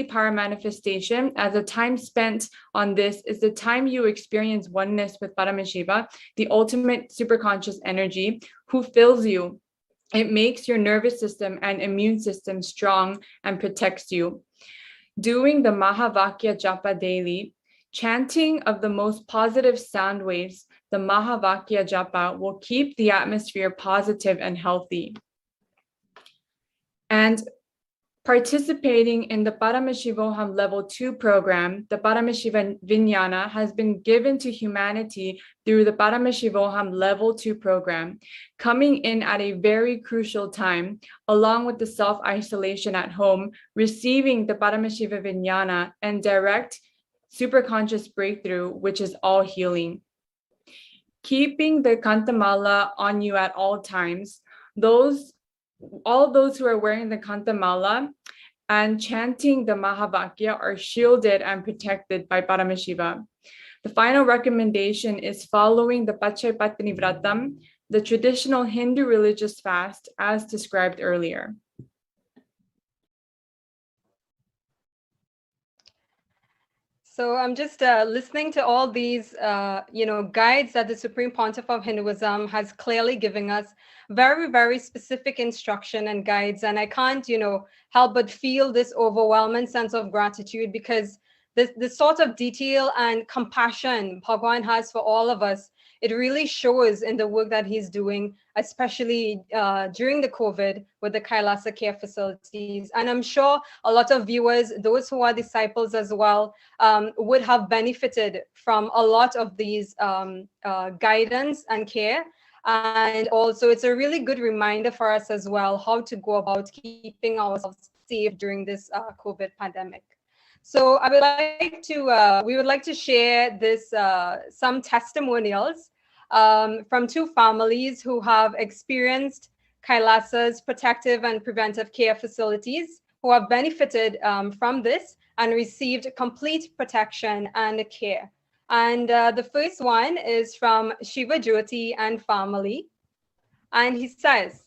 power manifestation, as the time spent on this is the time you experience oneness with Paramashiva, the ultimate superconscious energy, who fills you. It makes your nervous system and immune system strong and protects you. Doing the Mahavakya Japa daily, chanting of the most positive sound waves, the Mahavakya Japa, will keep the atmosphere positive and healthy. And participating in the Paramashivoham Level 2 program, the Paramashiva Vijnana has been given to humanity through the Paramashivoham Level 2 program, coming in at a very crucial time, along with the self-isolation at home, receiving the Paramashiva Vijnana and direct superconscious breakthrough, which is all healing. Keeping the Kantamala on you at all times, all those who are wearing the Kantamala and chanting the Mahavakya are shielded and protected by Paramashiva. The final recommendation is following the Pachayapatini Vratam, the traditional Hindu religious fast as described earlier. So I'm just listening to all these, guides that the Supreme Pontiff of Hinduism has clearly given us, very, very specific instruction and guides. And I can't, help but feel this overwhelming sense of gratitude, because the sort of detail and compassion Bhagwan has for all of us, it really shows in the work that he's doing, especially during the COVID with the Kailasa care facilities. And I'm sure a lot of viewers, those who are disciples as well, would have benefited from a lot of these guidance and care. And also it's a really good reminder for us as well, how to go about keeping ourselves safe during this COVID pandemic. So I would like to, we would like to share this, some testimonials from two families who have experienced Kailasa's protective and preventive care facilities, who have benefited from this and received complete protection and care. And the first one is from Shiva Jyoti and family. And he says,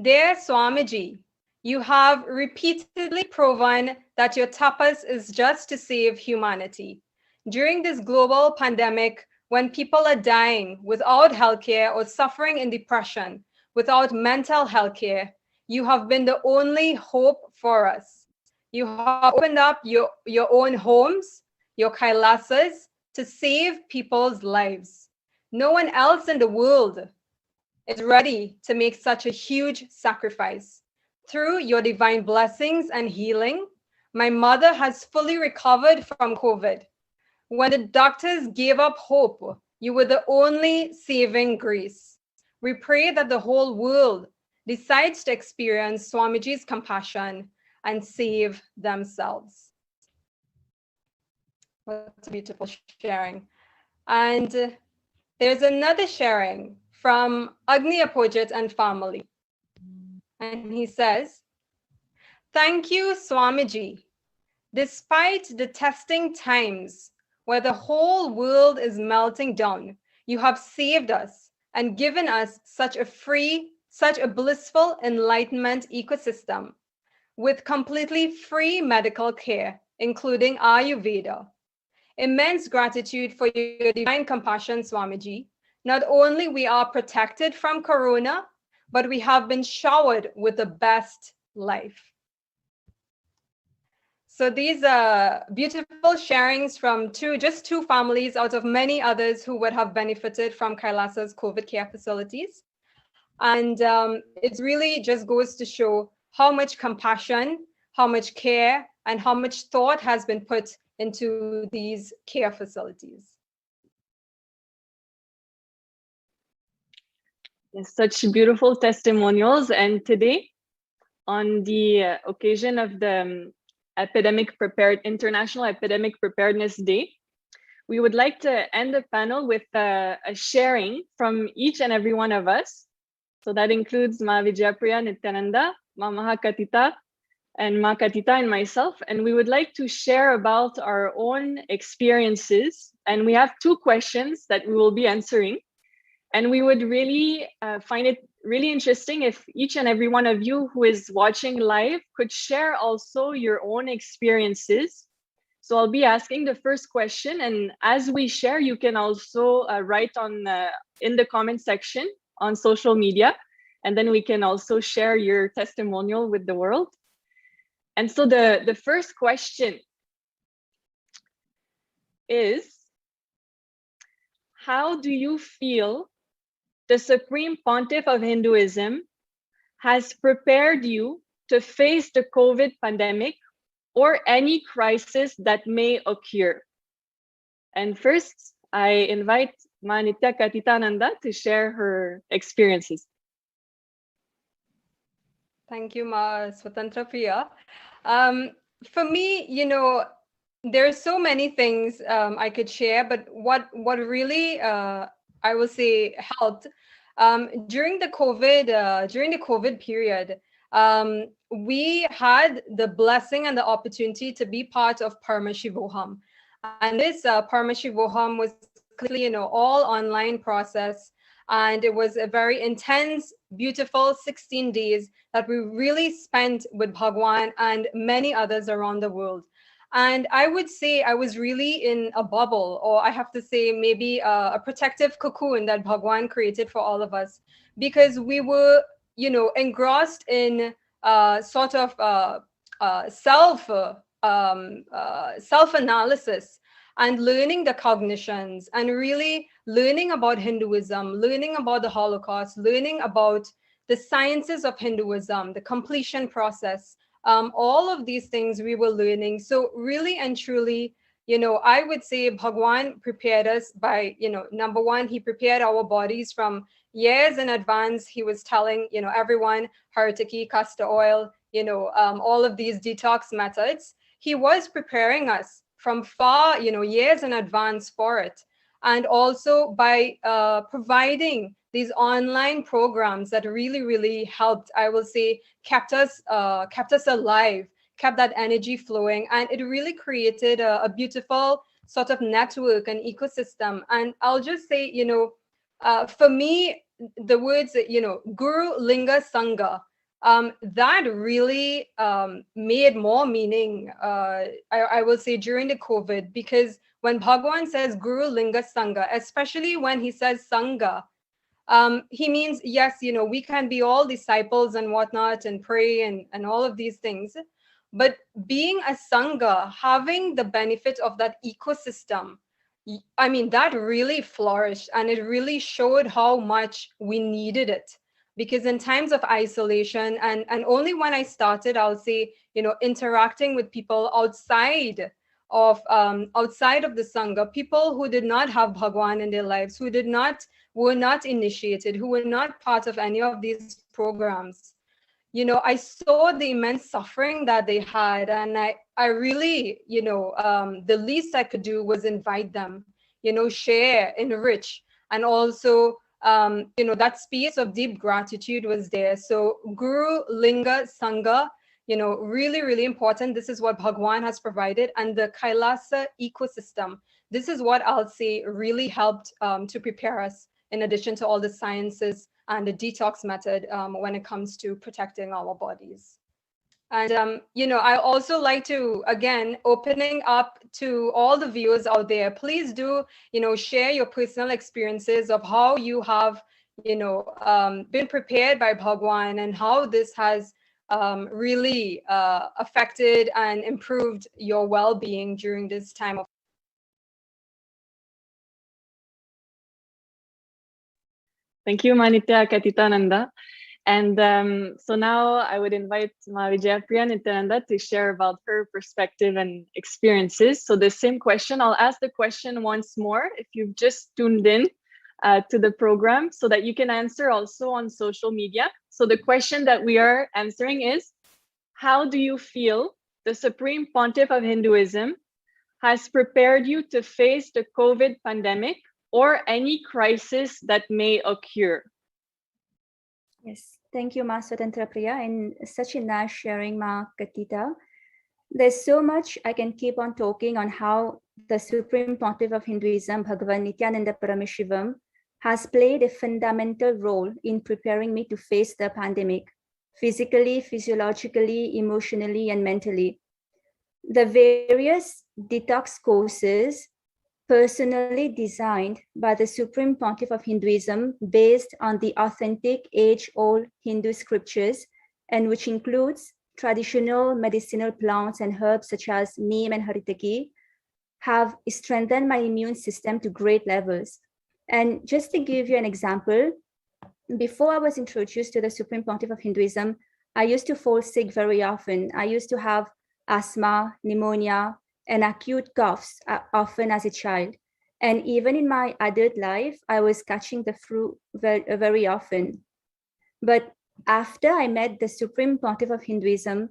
"Dear Swamiji, you have repeatedly proven that your tapas is just to save humanity. During this global pandemic, when people are dying without healthcare or suffering in depression, without mental health care, you have been the only hope for us. You have opened up your own homes, your Kailasas, to save people's lives. No one else in the world is ready to make such a huge sacrifice. Through your divine blessings and healing, my mother has fully recovered from COVID. When the doctors gave up hope, you were the only saving grace. We pray that the whole world decides to experience Swamiji's compassion and save themselves." What a beautiful sharing. And there's another sharing from Agni Apojit and family. And he says, "Thank you, Swamiji. Despite the testing times where the whole world is melting down, you have saved us and given us such a blissful enlightenment ecosystem with completely free medical care, including Ayurveda. Immense gratitude for your divine compassion, Swamiji. Not only we are protected from Corona, but we have been showered with the best life." So these are beautiful sharings from just two families out of many others who would have benefited from Kailasa's COVID care facilities. And it really just goes to show how much compassion, how much care, and how much thought has been put into these care facilities. Such beautiful testimonials. And today, on the occasion of the International Epidemic Preparedness Day, we would like to end the panel with a sharing from each and every one of us. So that includes Ma Vijayapriya Nithyananda, Ma Mahakatita, and Ma Katita and myself. And we would like to share about our own experiences. And we have two questions that we will be answering. And we would really find it really interesting if each and every one of you who is watching live could share also your own experiences. So I'll be asking the first question, and as we share, you can also write on in the comment section on social media, and then we can also share your testimonial with the world. And so the first question is, how do you feel the Supreme Pontiff of Hinduism has prepared you to face the COVID pandemic or any crisis that may occur? And first, I invite Ma Nitya Katitananda to share her experiences. Thank you, Ma Swatantra Priya. For me, there are so many things I could share, but what really I will say helped during the COVID period. We had the blessing and the opportunity to be part of Paramashivoham, and this Paramashivoham was clearly, all online process, and it was a very intense, beautiful 16 days that we really spent with Bhagwan and many others around the world. And I would say I was really in a bubble, or I have to say maybe a protective cocoon that Bhagwan created for all of us, because we were, engrossed in sort of self-analysis and learning the cognitions and really learning about Hinduism, learning about the Holocaust, learning about the sciences of Hinduism, the completion process. All of these things we were learning. So really and truly, I would say Bhagwan prepared us by, number one, he prepared our bodies from years in advance. He was telling, everyone, haritaki, castor oil, all of these detox methods. he was preparing us from far, years in advance for it. And also by providing these online programs that really, really helped, I will say, kept us alive, kept that energy flowing. And it really created a beautiful sort of network and ecosystem. And I'll just say, for me, the words, Guru, Linga, Sangha, that really made more meaning, I will say, during the COVID, because when Bhagavan says Guru, Linga, Sangha, especially when he says Sangha, he means, yes, we can be all disciples and whatnot and pray and all of these things. But being a Sangha, having the benefit of that ecosystem, I mean, that really flourished, and it really showed how much we needed it. Because in times of isolation, and only when I started, I'll say, interacting with people outside of the Sangha, people who did not have Bhagwan in their lives, who were not initiated, who were not part of any of these programs, I saw the immense suffering that they had. And I really, the least I could do was invite them, share, enrich, and also, that space of deep gratitude was there. So Guru, Linga, Sangha, really, really important. This is what Bhagwan has provided. And the Kailasa ecosystem, this is what I'll say really helped to prepare us, in addition to all the sciences and the detox method when it comes to protecting our bodies. And, I also like to, again, opening up to all the viewers out there, please do, share your personal experiences of how you have, been prepared by Bhagwan, and how this has really affected and improved your well-being during this time of. Thank you, Manitya Katitananda. And so now I would invite Ma Vijayapriya Nithyananda to share about her perspective and experiences. So the same question, I'll ask the question once more if you've just tuned in to the program, so that you can answer also on social media. So the question that we are answering is, how do you feel the Supreme Pontiff of Hinduism has prepared you to face the COVID pandemic or any crisis that may occur? Yes, thank you, Ma Swatantra Priya, and such a nice sharing, Ma Katita. There's so much I can keep on talking on how the Supreme Pontiff of Hinduism, Bhagavan Nithyananda Paramashivam, has played a fundamental role in preparing me to face the pandemic, physically, physiologically, emotionally, and mentally. The various detox courses personally designed by the Supreme Pontiff of Hinduism, based on the authentic age-old Hindu scriptures, and which includes traditional medicinal plants and herbs such as neem and haritaki, have strengthened my immune system to great levels. And just to give you an example, before I was introduced to the Supreme Pontiff of Hinduism, I used to fall sick very often. I used to have asthma, pneumonia, and acute coughs often as a child. And even in my adult life, I was catching the flu very often. But after I met the Supreme Pontiff of Hinduism,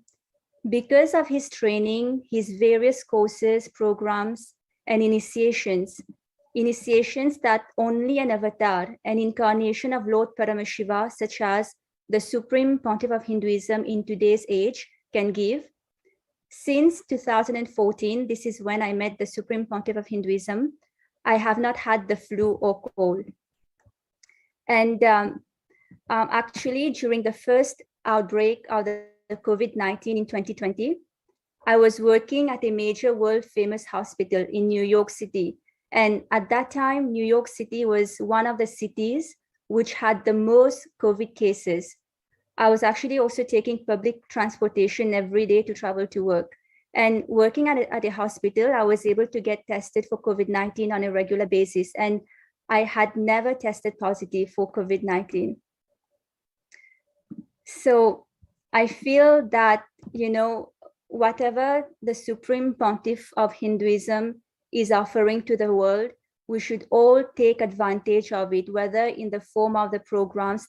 because of his training, his various courses, programs, and initiations that only an avatar, an incarnation of Lord Paramashiva, such as the Supreme Pontiff of Hinduism in today's age, can give. Since 2014, this is when I met the Supreme Pontiff of Hinduism, I have not had the flu or cold. And actually, during the first outbreak of the COVID-19 in 2020, I was working at a major world famous hospital in New York City. And at that time, New York City was one of the cities which had the most COVID cases. I was actually also taking public transportation every day to travel to work. And working at a hospital, I was able to get tested for COVID-19 on a regular basis. And I had never tested positive for COVID-19. So I feel that, whatever the Supreme Pontiff of Hinduism is offering to the world, we should all take advantage of it, whether in the form of the programs.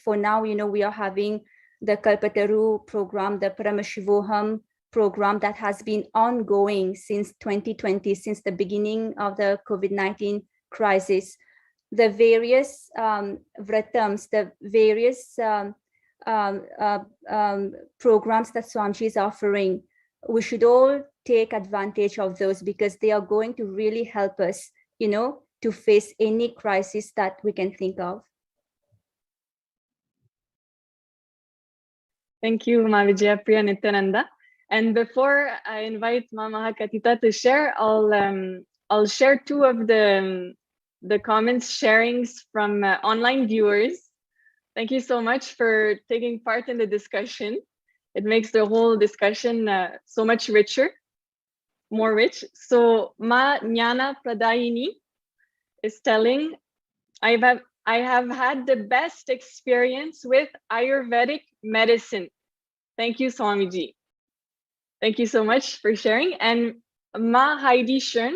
For now, we are having the Kalpataru program, the Paramashivoham program that has been ongoing since 2020, since the beginning of the COVID-19 crisis. The various vratams, the various programs that Swamiji is offering, we should all take advantage of those because they are going to really help us, to face any crisis that we can think of. Thank you, Ma Vijayapriya Nithyananda. And before I invite Ma Mahakatita to share, I'll share two of the comments sharings from online viewers. Thank you so much for taking part in the discussion. It makes the whole discussion so much richer, more rich. So Ma Jnana Pradayini is telling, I have had the best experience with Ayurvedic medicine. Thank you, Swamiji. Thank you so much for sharing. And Ma Heidi Shern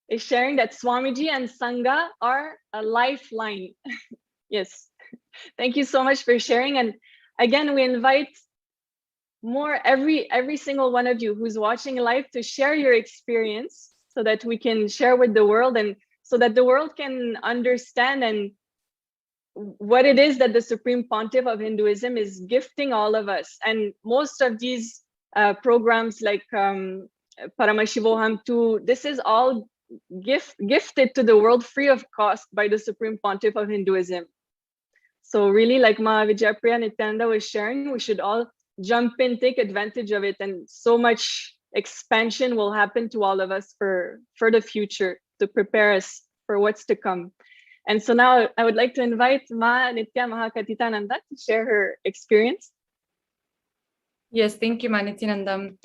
is sharing that Swamiji and Sangha are a lifeline. Yes. Thank you so much for sharing. And again, we invite every single one of you who's watching live to share your experience so that we can share with the world and so that the world can understand and what it is that the Supreme Pontiff of Hinduism is gifting all of us. And most of these programs like Paramashivoham too, this is all gifted to the world free of cost by the Supreme Pontiff of Hinduism. So really, like Ma Vijayapriya Nithyananda was sharing, we should all jump in, take advantage of it, and so much expansion will happen to all of us for the future to prepare us for what's to come. And so now I would like to invite Ma Nitya Mahakatitananda to share her experience. Yes, thank you, Ma Nithyananda.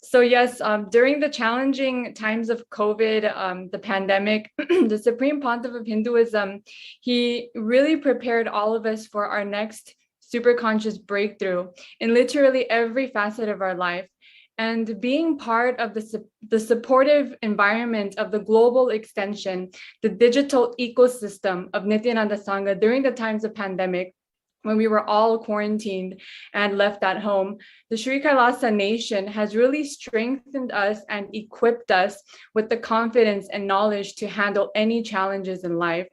So yes, during the challenging times of COVID, the pandemic, the Supreme Pontiff of Hinduism, he really prepared all of us for our next super conscious breakthrough in literally every facet of our life. And being part of the supportive environment of the global extension, the digital ecosystem of Nithyananda Sangha during the times of pandemic, when we were all quarantined and left at home, the Sri Kailasa nation has really strengthened us and equipped us with the confidence and knowledge to handle any challenges in life.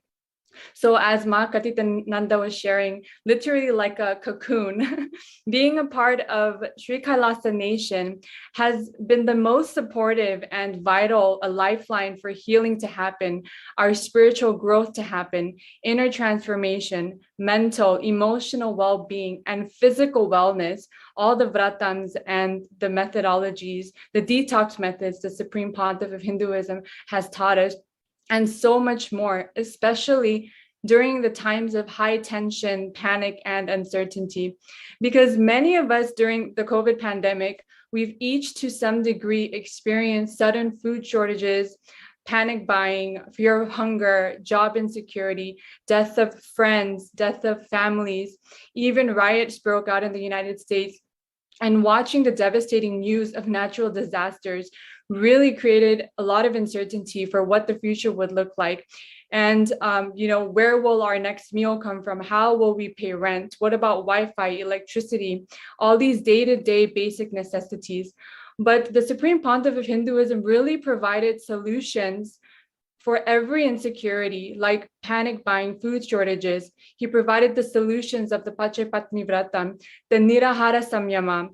So as Ma Katitananda was sharing, literally like a cocoon, being a part of Sri Kailasa Nation has been the most supportive and vital, a lifeline for healing to happen, our spiritual growth to happen, inner transformation, mental, emotional well-being, and physical wellness, all the vratams and the methodologies, the detox methods the Supreme Pontiff of Hinduism has taught us, and so much more, especially during the times of high tension, panic, and uncertainty. Because many of us during the COVID pandemic, we've each to some degree experienced sudden food shortages, panic buying, fear of hunger, job insecurity, death of friends, death of families, even riots broke out in the United States. And watching the devastating news of natural disasters really created a lot of uncertainty for what the future would look like. And, where will our next meal come from? How will we pay rent? What about Wi-Fi, electricity, all these day-to-day basic necessities? But the Supreme Pontiff of Hinduism really provided solutions for every insecurity, like panic buying, food shortages. He provided the solutions of the Pachepatni Vratam, the Nirahara Samyama,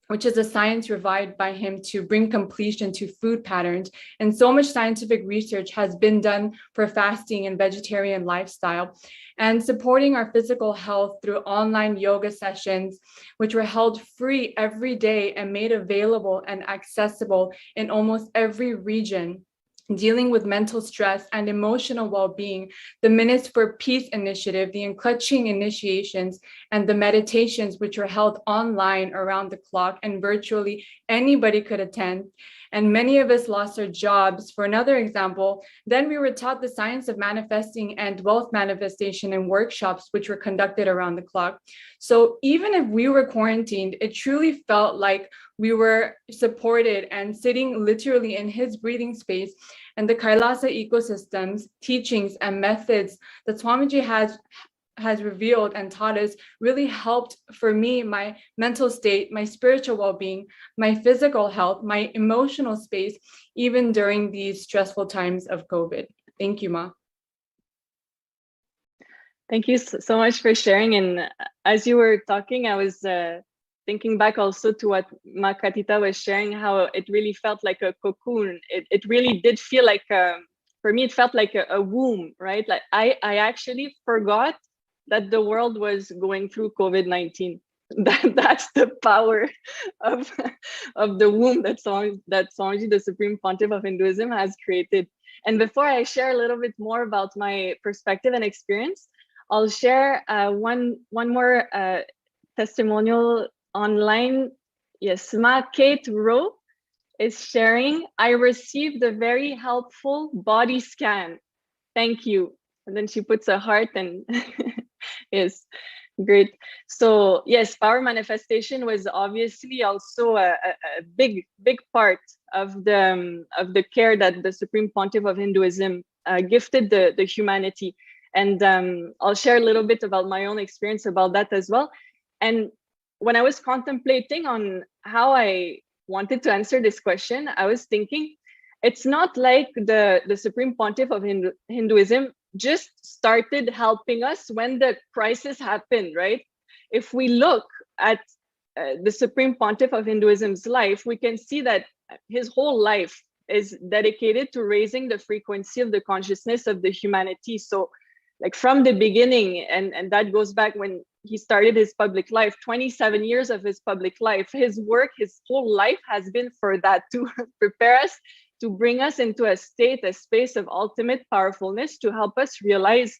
which is a science revived by him to bring completion to food patterns. And so much scientific research has been done for fasting and vegetarian lifestyle, and supporting our physical health through online yoga sessions, which were held free every day and made available and accessible in almost every region. Dealing with mental stress and emotional well-being, the Minutes for Peace initiative, the unclutching initiations, and the meditations, which were held online around the clock and virtually anybody could attend. And many of us lost our jobs. For another example, then we were taught the science of manifesting and wealth manifestation in workshops, which were conducted around the clock. So even if we were quarantined, it truly felt like we were supported and sitting literally in his breathing space, and the Kailasa ecosystems, teachings, and methods that Swamiji has revealed and taught us really helped for me, my mental state, my spiritual well-being, my physical health, my emotional space, even during these stressful times of COVID. Thank you, Ma. Thank you so much for sharing. And as you were talking, I was thinking back also to what Ma Katita was sharing, how it really felt like a cocoon. It really did feel like, for me, it felt like a womb, right? Like I actually forgot that the world was going through COVID-19. That's the power of the womb that Swamiji, the Supreme Pontiff of Hinduism, has created. And before I share a little bit more about my perspective and experience, I'll share one more testimonial online. Yes, Ma Kate Rowe is sharing, I received a very helpful body scan. Thank you. And then she puts a heart and yes, great. So yes, power manifestation was obviously also a big part of the care that the Supreme Pontiff of Hinduism gifted the humanity. And I'll share a little bit about my own experience about that as well. And when I was contemplating on how I wanted to answer this question, I was thinking, it's not like the Supreme Pontiff of Hinduism just started helping us when the crisis happened, right? If we look at the Supreme Pontiff of Hinduism's life, we can see that his whole life is dedicated to raising the frequency of the consciousness of the humanity. So like from the beginning, and that goes back when he started his public life, 27 years of his public life, his work, his whole life has been for that, to prepare us, to bring us into a state, a space of ultimate powerfulness, to help us realize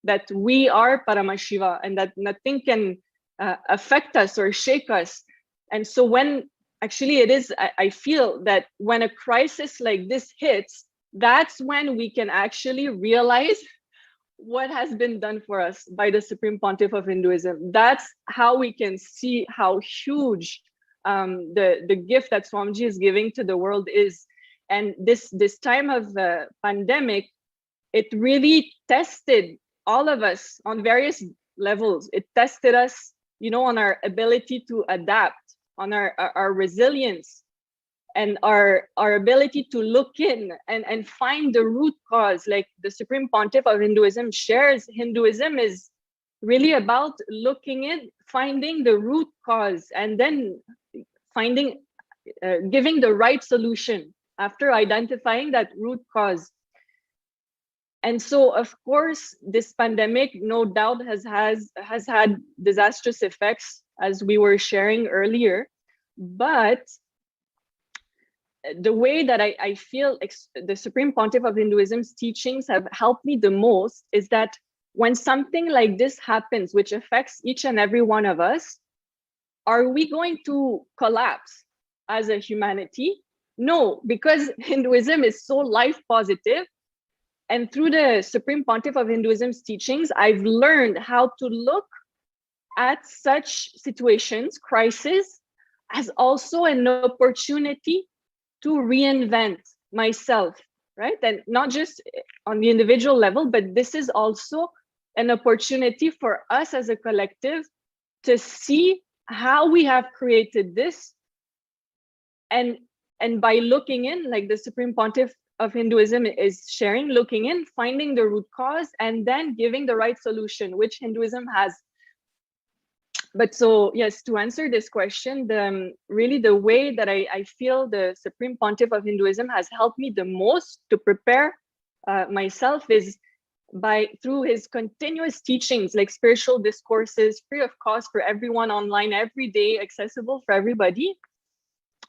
that we are Paramashiva and that nothing can affect us or shake us. And so when actually it is, I feel that when a crisis like this hits, that's when we can actually realize what has been done for us by the Supreme Pontiff of Hinduism. That's how we can see how huge the gift that Swamiji is giving to the world is. And this time of the pandemic, it really tested all of us on various levels. It tested us, on our ability to adapt, on our resilience, and our ability to look in and find the root cause. Like the Supreme Pontiff of Hinduism shares, Hinduism is really about looking in, finding the root cause, and then giving the right solution after identifying that root cause. And so, of course, this pandemic, no doubt, has had disastrous effects, as we were sharing earlier. But the way that I feel the Supreme Pontiff of Hinduism's teachings have helped me the most is that when something like this happens, which affects each and every one of us, are we going to collapse as a humanity? No, because Hinduism is so life positive. And through the Supreme Pontiff of Hinduism's teachings, I've learned how to look at such situations, crises, as also an opportunity to reinvent myself, right? And not just on the individual level, but this is also an opportunity for us as a collective to see how we have created this. And by looking in, like the Supreme Pontiff of Hinduism is sharing, looking in, finding the root cause, and then giving the right solution, which Hinduism has. But so, yes, to answer this question, really the way that I feel the Supreme Pontiff of Hinduism has helped me the most to prepare myself is through his continuous teachings, like spiritual discourses, free of cost for everyone online, every day, accessible for everybody.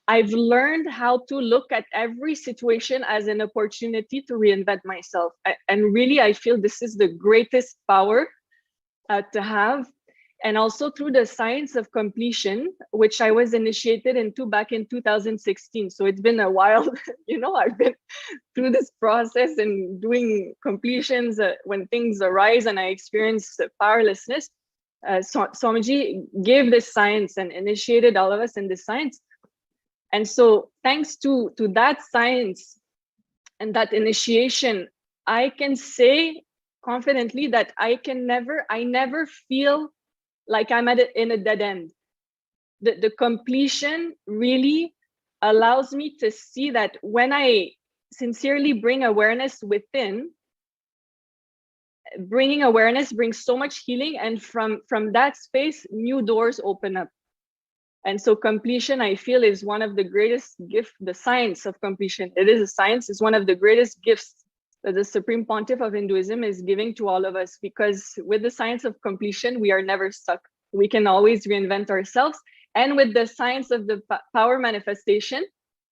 I've learned how to look at every situation as an opportunity to reinvent myself. And really, I feel this is the greatest power to have. And also through the science of completion, which I was initiated into back in 2016. So it's been a while, I've been through this process and doing completions when things arise and I experience powerlessness. Swamiji gave this science and initiated all of us in this science. And so thanks to that science and that initiation, I can say confidently that I never feel like I'm in a dead end. The completion really allows me to see that when I sincerely bring awareness within, bringing awareness brings so much healing, and from that space, new doors open up. And so completion, I feel, is one of the greatest gifts. The science of completion, it is a science, is one of the greatest gifts that the Supreme Pontiff of Hinduism is giving to all of us, because with the science of completion, we are never stuck. We can always reinvent ourselves. And with the science of the power manifestation,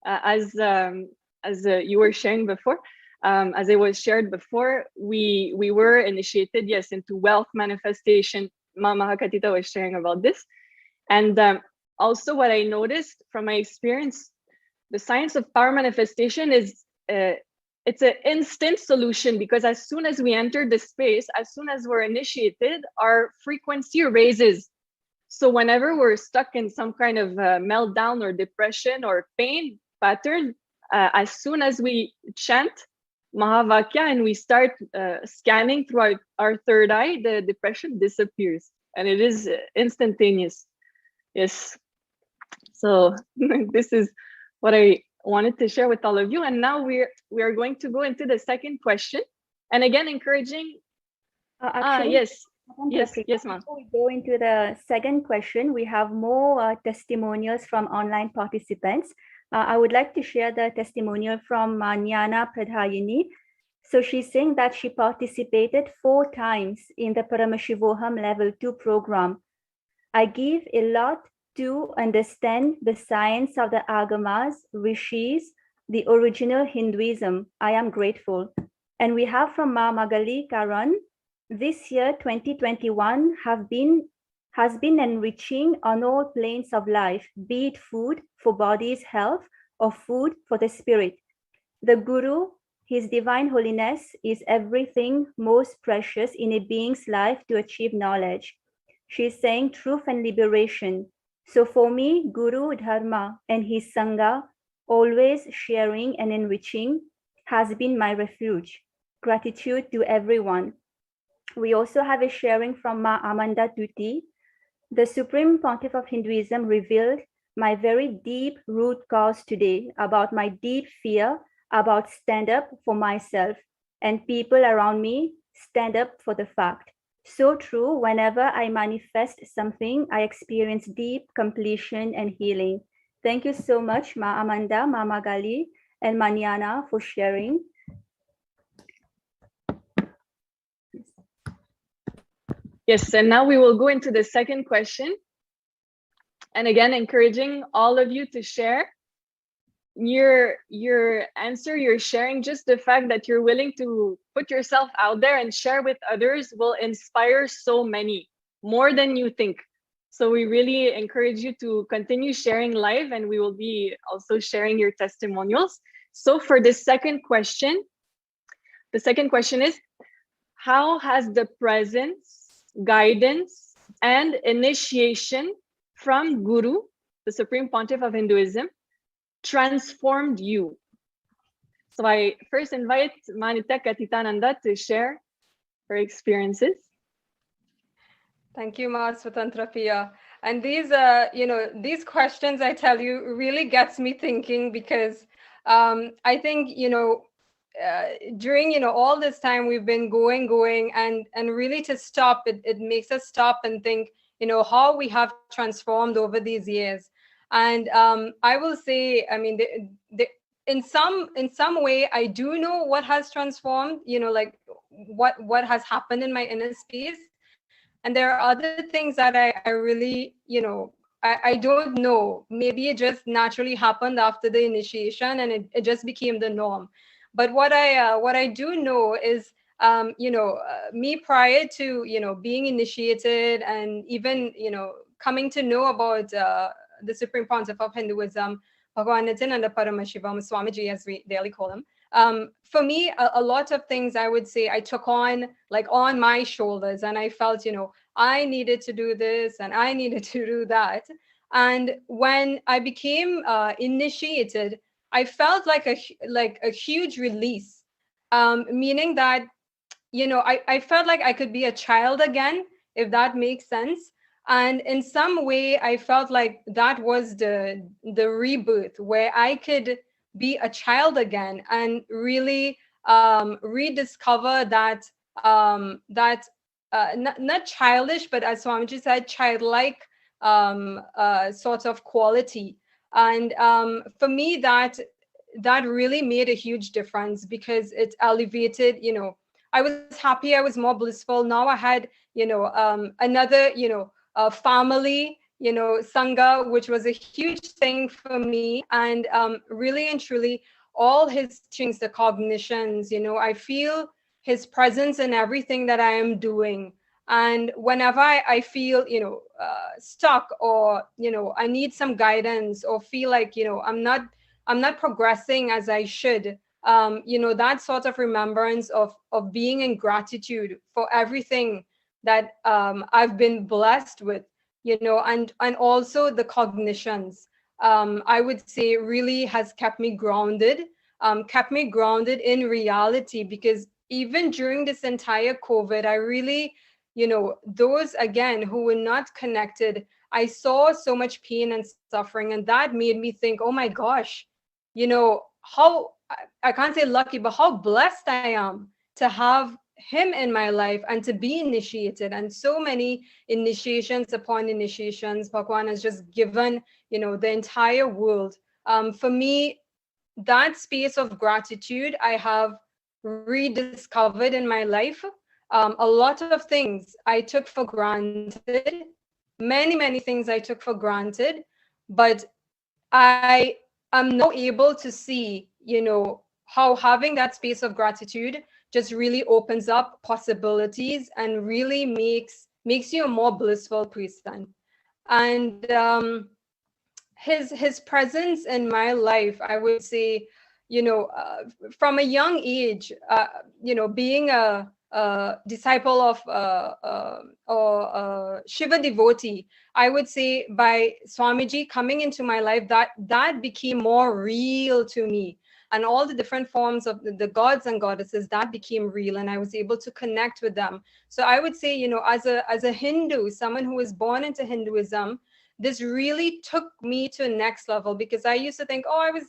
as you were sharing before, as it was shared before, we were initiated, yes, into wealth manifestation. Mama Hakatita was sharing about this. And also what I noticed from my experience, the science of power manifestation is, it's an instant solution, because as soon as we enter the space, as soon as we're initiated, our frequency raises. So whenever we're stuck in some kind of meltdown or depression or pain pattern, as soon as we chant Mahavakya and we start scanning through our third eye, the depression disappears, and it is instantaneous. Yes. So this is what I wanted to share with all of you. And now we are going to go into the second question. And again, encouraging. Yes, ma'am. Before we go into the second question, we have more testimonials from online participants. I would like to share the testimonial from Jnana Pradhayini. So she's saying that she participated 4 times in the Paramashivoham Level 2 program. I give a lot to understand the science of the Agamas, Rishis, the original Hinduism. I am grateful. And we have from Ma Magali Karan, this year 2021 has been enriching on all planes of life, be it food for body's health or food for the spirit. The Guru, His Divine Holiness, is everything most precious in a being's life to achieve knowledge. She is saying truth and liberation. So for me, Guru, Dharma, and his Sangha, always sharing and enriching, has been my refuge. Gratitude to everyone. We also have a sharing from Ma Amanda Tuti. The Supreme Pontiff of Hinduism revealed my very deep root cause today about my deep fear about stand up for myself, and people around me stand up for the fact. So true, whenever I manifest something, I experience deep completion and healing. Thank you so much, Ma Amanda, Ma Magali, and Manyana for sharing. Yes, and now we will go into the second question. And again, encouraging all of you to share your answer, your sharing. Just the fact that you're willing to put yourself out there and share with others will inspire so many, more than you think. So we really encourage you to continue sharing live, and we will be also sharing your testimonials. So for the second question is, how has the presence, guidance, and initiation from Guru, the Supreme Pontiff of Hinduism, transformed you? So I first invite Manita Katitananda to share her experiences. Thank you, Ma Swatantra Priya. And these, these questions, I tell you, really gets me thinking, because I think, during, all this time we've been going, and really to stop, it makes us stop and think, how we have transformed over these years. And I will say, I mean, in some way, I do know what has transformed, like what has happened in my inner space. And there are other things that I really, I don't know. Maybe it just naturally happened after the initiation, and it just became the norm. But what I do know is, me prior to, being initiated, and even, coming to know about the Supreme Pontiff of Hinduism, Bhagavan Nithyananda Paramashivam, Swamiji, as we daily call him. For me, a lot of things I would say I took on my shoulders, and I felt, I needed to do this and I needed to do that. And when I became initiated, I felt like a huge release, meaning that I felt like I could be a child again, if that makes sense. And in some way, I felt like that was the rebirth, where I could be a child again and really rediscover that not childish, but as Swamiji said, childlike sort of quality. And for me, that really made a huge difference, because it elevated, I was happy, I was more blissful. Now I had, another, family, Sangha, which was a huge thing for me. And really and truly, all his teachings, the cognitions, I feel his presence in everything that I am doing. And whenever I feel, stuck, or, I need some guidance, or feel like, I'm not progressing as I should, that sort of remembrance of being in gratitude for everything that I've been blessed with, and also the cognitions, I would say really has kept me grounded in reality. Because even during this entire COVID, I really, those again who were not connected, I saw so much pain and suffering, and that made me think, oh my gosh, how I can't say lucky, but how blessed I am to have him in my life and to be initiated. And so many initiations upon initiations Bhagwan has just given, the entire world. For me, that space of gratitude I have rediscovered in my life. A lot of things I took for granted, many things I took for granted, but I am now able to see, how having that space of gratitude just really opens up possibilities and really makes you a more blissful person. And his presence in my life, I would say, from a young age, being a disciple of or Shiva devotee, I would say by Swamiji coming into my life, that became more real to me. And all the different forms of the gods and goddesses, that became real, and I was able to connect with them. So I would say, as a Hindu, someone who was born into Hinduism, this really took me to a next level, because I used to think, oh, I was,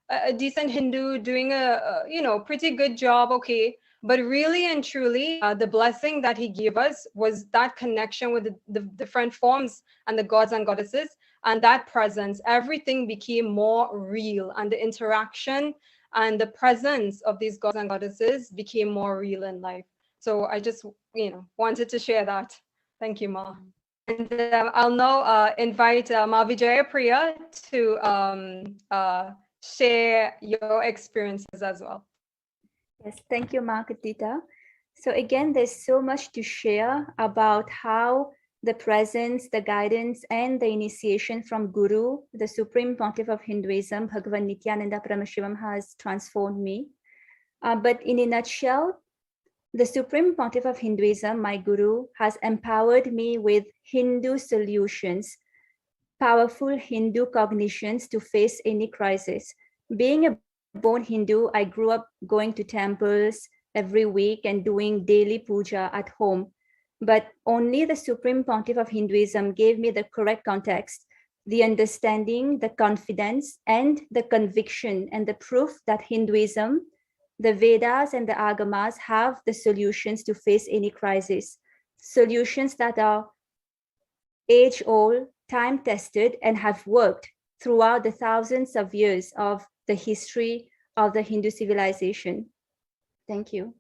a decent Hindu doing a pretty good job, okay. But really and truly, the blessing that he gave us was that connection with the different forms and the gods and goddesses, and that presence. Everything became more real, and the interaction and the presence of these gods and goddesses became more real in life. So I just, wanted to share that. Thank you, Ma. And I'll now invite Ma Vijayapriya to share your experiences as well. Yes, thank you, Markatita. So again, there's so much to share about how the presence, the guidance, and the initiation from Guru, the Supreme Pontiff of Hinduism, Bhagavan Nithyananda Paramashivam, has transformed me. But in a nutshell, the Supreme Pontiff of Hinduism, my Guru, has empowered me with Hindu solutions, powerful Hindu cognitions to face any crisis. Being a born Hindu, I grew up going to temples every week and doing daily puja at home. But only the Supreme Pontiff of Hinduism gave me the correct context, the understanding, the confidence, and the conviction, and the proof that Hinduism, the Vedas and the Agamas have the solutions to face any crisis. Solutions that are age-old, time-tested, and have worked throughout the thousands of years of the history of the Hindu civilization. Thank you.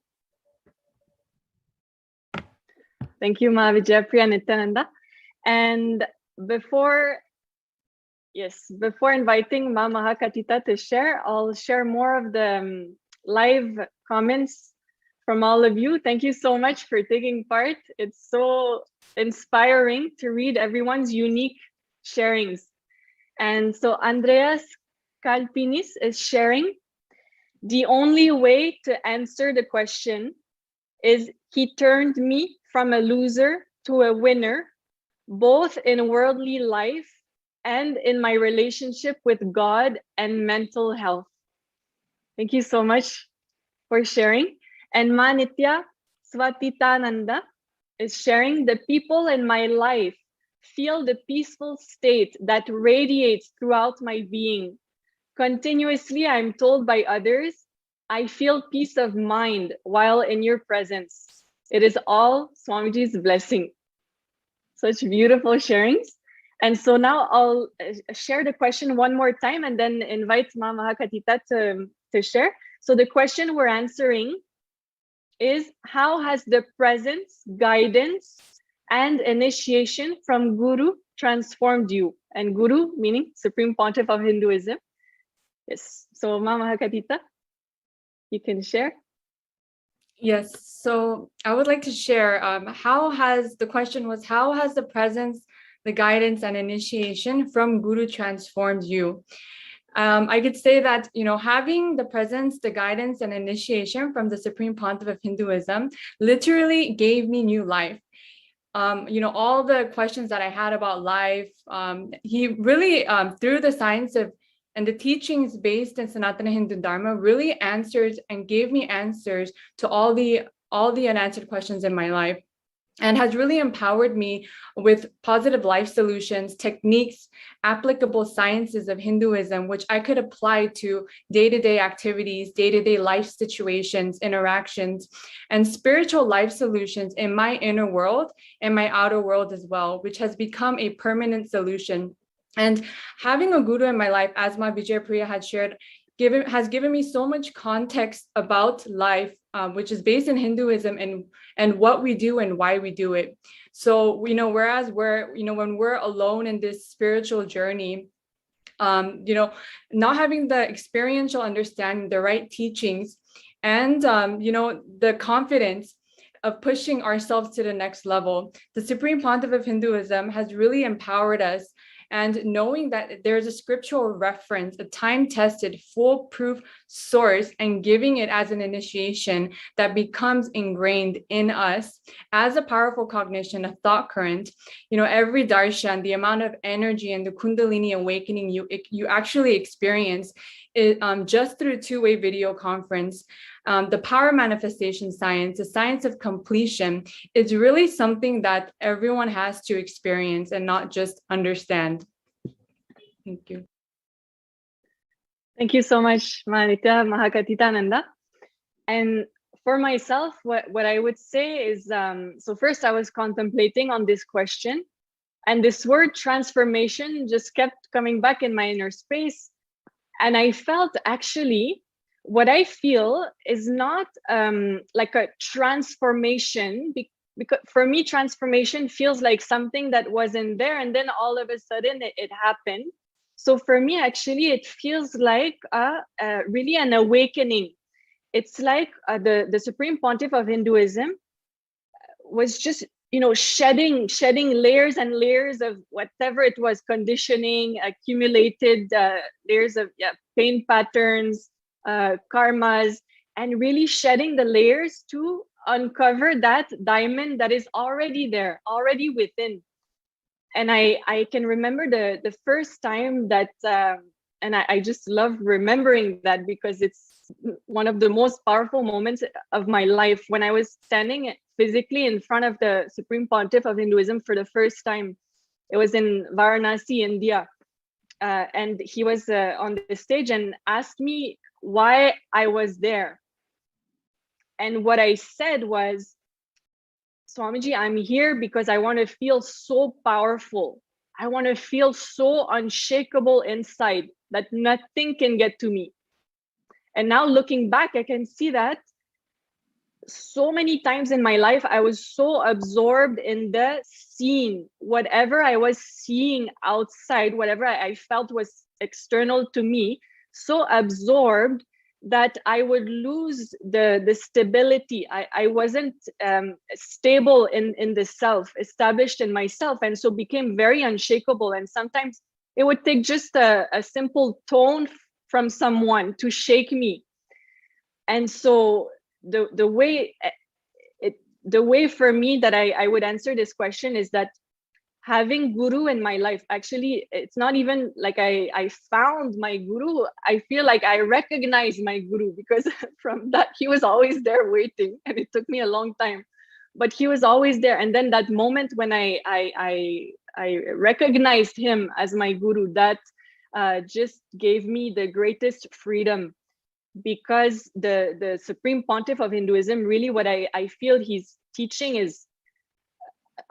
Thank you, Ma Vijayapriya Nithyananda. And before inviting Ma Mahakatita to share, I'll share more of the live comments from all of you. Thank you so much for taking part. It's so inspiring to read everyone's unique sharings. And so Andreas Kalpinis is sharing, the only way to answer the question is he turned me from a loser to a winner, both in worldly life and in my relationship with God and mental health. Thank you so much for sharing. And Ma Nitya Swatitananda is sharing, the people in my life feel the peaceful state that radiates throughout my being. Continuously, I'm told by others, I feel peace of mind while in your presence. It is all Swamiji's blessing. Such beautiful sharings. And so now I'll share the question one more time and then invite Ma Mahakatita to share. So the question we're answering is, how has the presence, guidance, and initiation from Guru transformed you? And Guru meaning Supreme Pontiff of Hinduism. Yes. So Ma Mahakatita, you can share. Yes, so I would like to share how has the presence, the guidance, and initiation from Guru transformed you? I could say that, having the presence, the guidance, and initiation from the Supreme Pontiff of Hinduism literally gave me new life. All the questions that I had about life, he really, through the science of and the teachings based in Sanatana Hindu Dharma, really answers and gave me answers to all the unanswered questions in my life, and has really empowered me with positive life solutions, techniques, applicable sciences of Hinduism, which I could apply to day-to-day activities, day-to-day life situations, interactions, and spiritual life solutions in my inner world and my outer world as well, which has become a permanent solution. And having a guru in my life, as Ma Vijayapriya had shared, has given me so much context about life, which is based in Hinduism and what we do and why we do it. So, whereas when we're alone in this spiritual journey, not having the experiential understanding, the right teachings, and, the confidence of pushing ourselves to the next level, the Supreme Pontiff of Hinduism has really empowered us. And knowing that there's a scriptural reference, a time-tested, foolproof source, and giving it as an initiation that becomes ingrained in us as a powerful cognition, a thought current. Every darshan, the amount of energy and the kundalini awakening you actually experience it, just through two-way video conference. The power manifestation science, the science of completion, is really something that everyone has to experience and not just understand. Thank you. Thank you so much, Manita Mahakatitananda. And for myself, what I would say is, so first I was contemplating on this question, and this word transformation just kept coming back in my inner space. And I felt actually, what I feel is not like a transformation, because for me, transformation feels like something that wasn't there and then all of a sudden it happened. So for me, actually, it feels like really an awakening. It's like the Supreme Pontiff of Hinduism was just, shedding layers and layers of whatever it was, conditioning, accumulated layers of pain patterns, karmas, and really shedding the layers to uncover that diamond that is already there, already within. And I can remember the first time that, and I just love remembering that because it's one of the most powerful moments of my life, when I was standing physically in front of the Supreme Pontiff of Hinduism for the first time. It was in Varanasi, India. And he was on the stage and asked me why I was there. And what I said was, Swamiji, I'm here because I want to feel so powerful. I want to feel so unshakable inside that nothing can get to me. And now looking back, I can see that so many times in my life, I was so absorbed in the scene, whatever I was seeing outside, whatever I felt was external to me, so absorbed that I would lose the stability. I wasn't stable in the self, established in myself, and so became very unshakable. And sometimes it would take just a simple tone from someone to shake me. And so the way for me that I would answer this question is that having guru in my life. Actually, it's not even like I found my guru. I feel like I recognize my guru, because from that, he was always there waiting, and it took me a long time, but he was always there. And then that moment when I recognized him as my guru, that just gave me the greatest freedom, because the Supreme Pontiff of Hinduism, really what I feel he's teaching is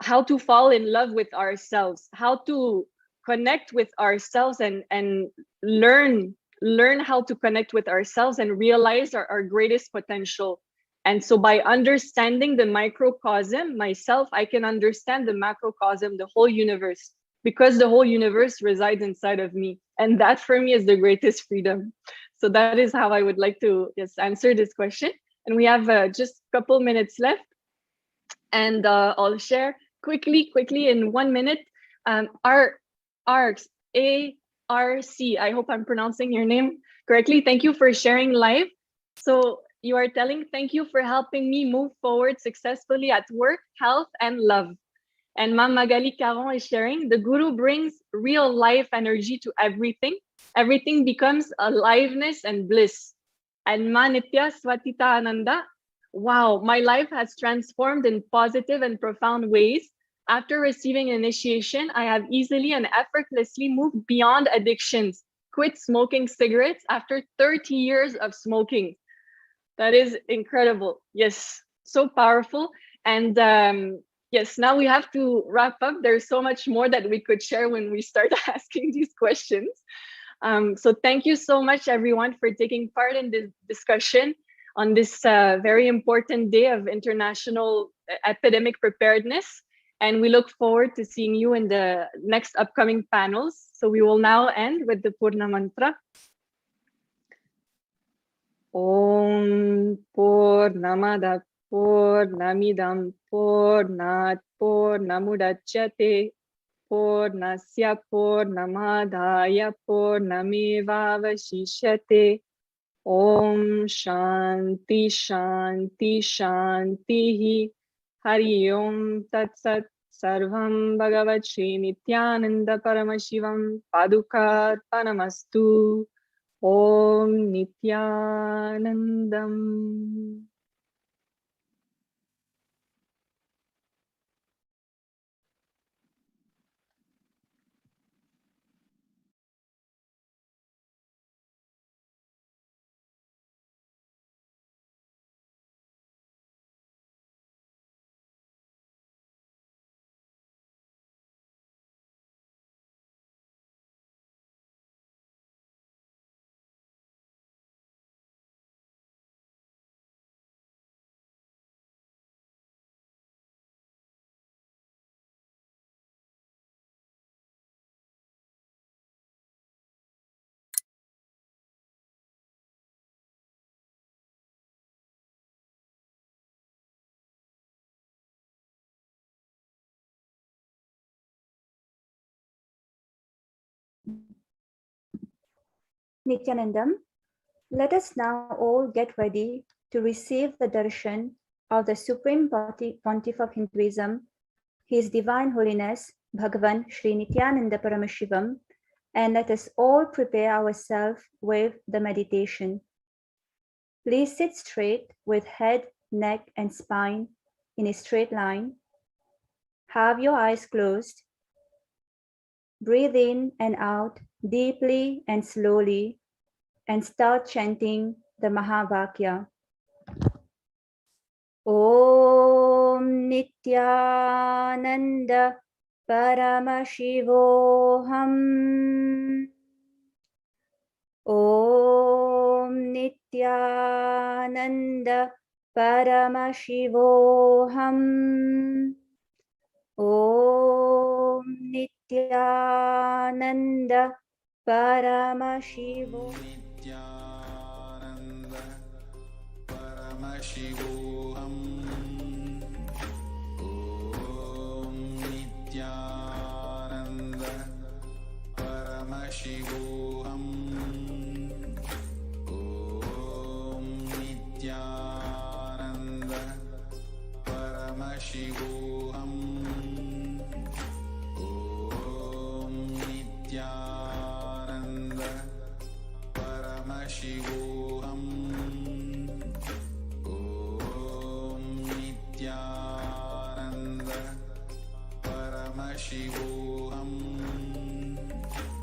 how to fall in love with ourselves, how to connect with ourselves, and learn how to connect with ourselves and realize our greatest potential. And so by understanding the microcosm myself, I can understand the macrocosm, the whole universe, because the whole universe resides inside of me. And that for me is the greatest freedom. So that is how I would like to answer this question. And we have just a couple minutes left. And I'll share quickly in 1 minute. ARC, I hope I'm pronouncing your name correctly. Thank you for sharing live. So you are telling, thank you for helping me move forward successfully at work, health, and love. And Mam Magali Caron is sharing, the guru brings real life energy to everything. Everything becomes aliveness and bliss. And Ma Nitya Swatita Ananda, wow, my life has transformed in positive and profound ways. After receiving initiation, I have easily and effortlessly moved beyond addictions, quit smoking cigarettes after 30 years of smoking. That is incredible. Yes, so powerful. And yes, now we have to wrap up. There's so much more that we could share when we start asking these questions. So thank you so much, everyone, for taking part in this discussion on this very important day of international epidemic preparedness. And we look forward to seeing you in the next upcoming panels. So we will now end with the Purna Mantra. Om Purnamada Purnamidam Purnat Purnamudachyate Purnasya Purnamadaya Purnamevavashishyate. Om Shanti Shanti Shanti. Hari Om Tat Sat. Sarvam Bhagavat Shri Nithyananda Paramashivam Paduka Panamastu. Om Nithyanandam. Nithyanandam, let us now all get ready to receive the darshan of the Supreme Pontiff of Hinduism, His Divine Holiness Bhagavan Shri Nithyananda Paramashivam, and let us all prepare ourselves with the meditation. Please sit straight with head, neck, and spine in a straight line. Have your eyes closed. Breathe in and out deeply and slowly, and start chanting the Mahavakya. Om Nithyananda Paramashivoham. Om Nithyananda Paramashivoham. Om Nithyananda Paramashivoham. Nithyananda Paramashivoham. Om Nithyananda Paramashivoham. Om Nithyananda Paramashivoham. Om Paramashivoham. Om Nithyananda Paramashivoham.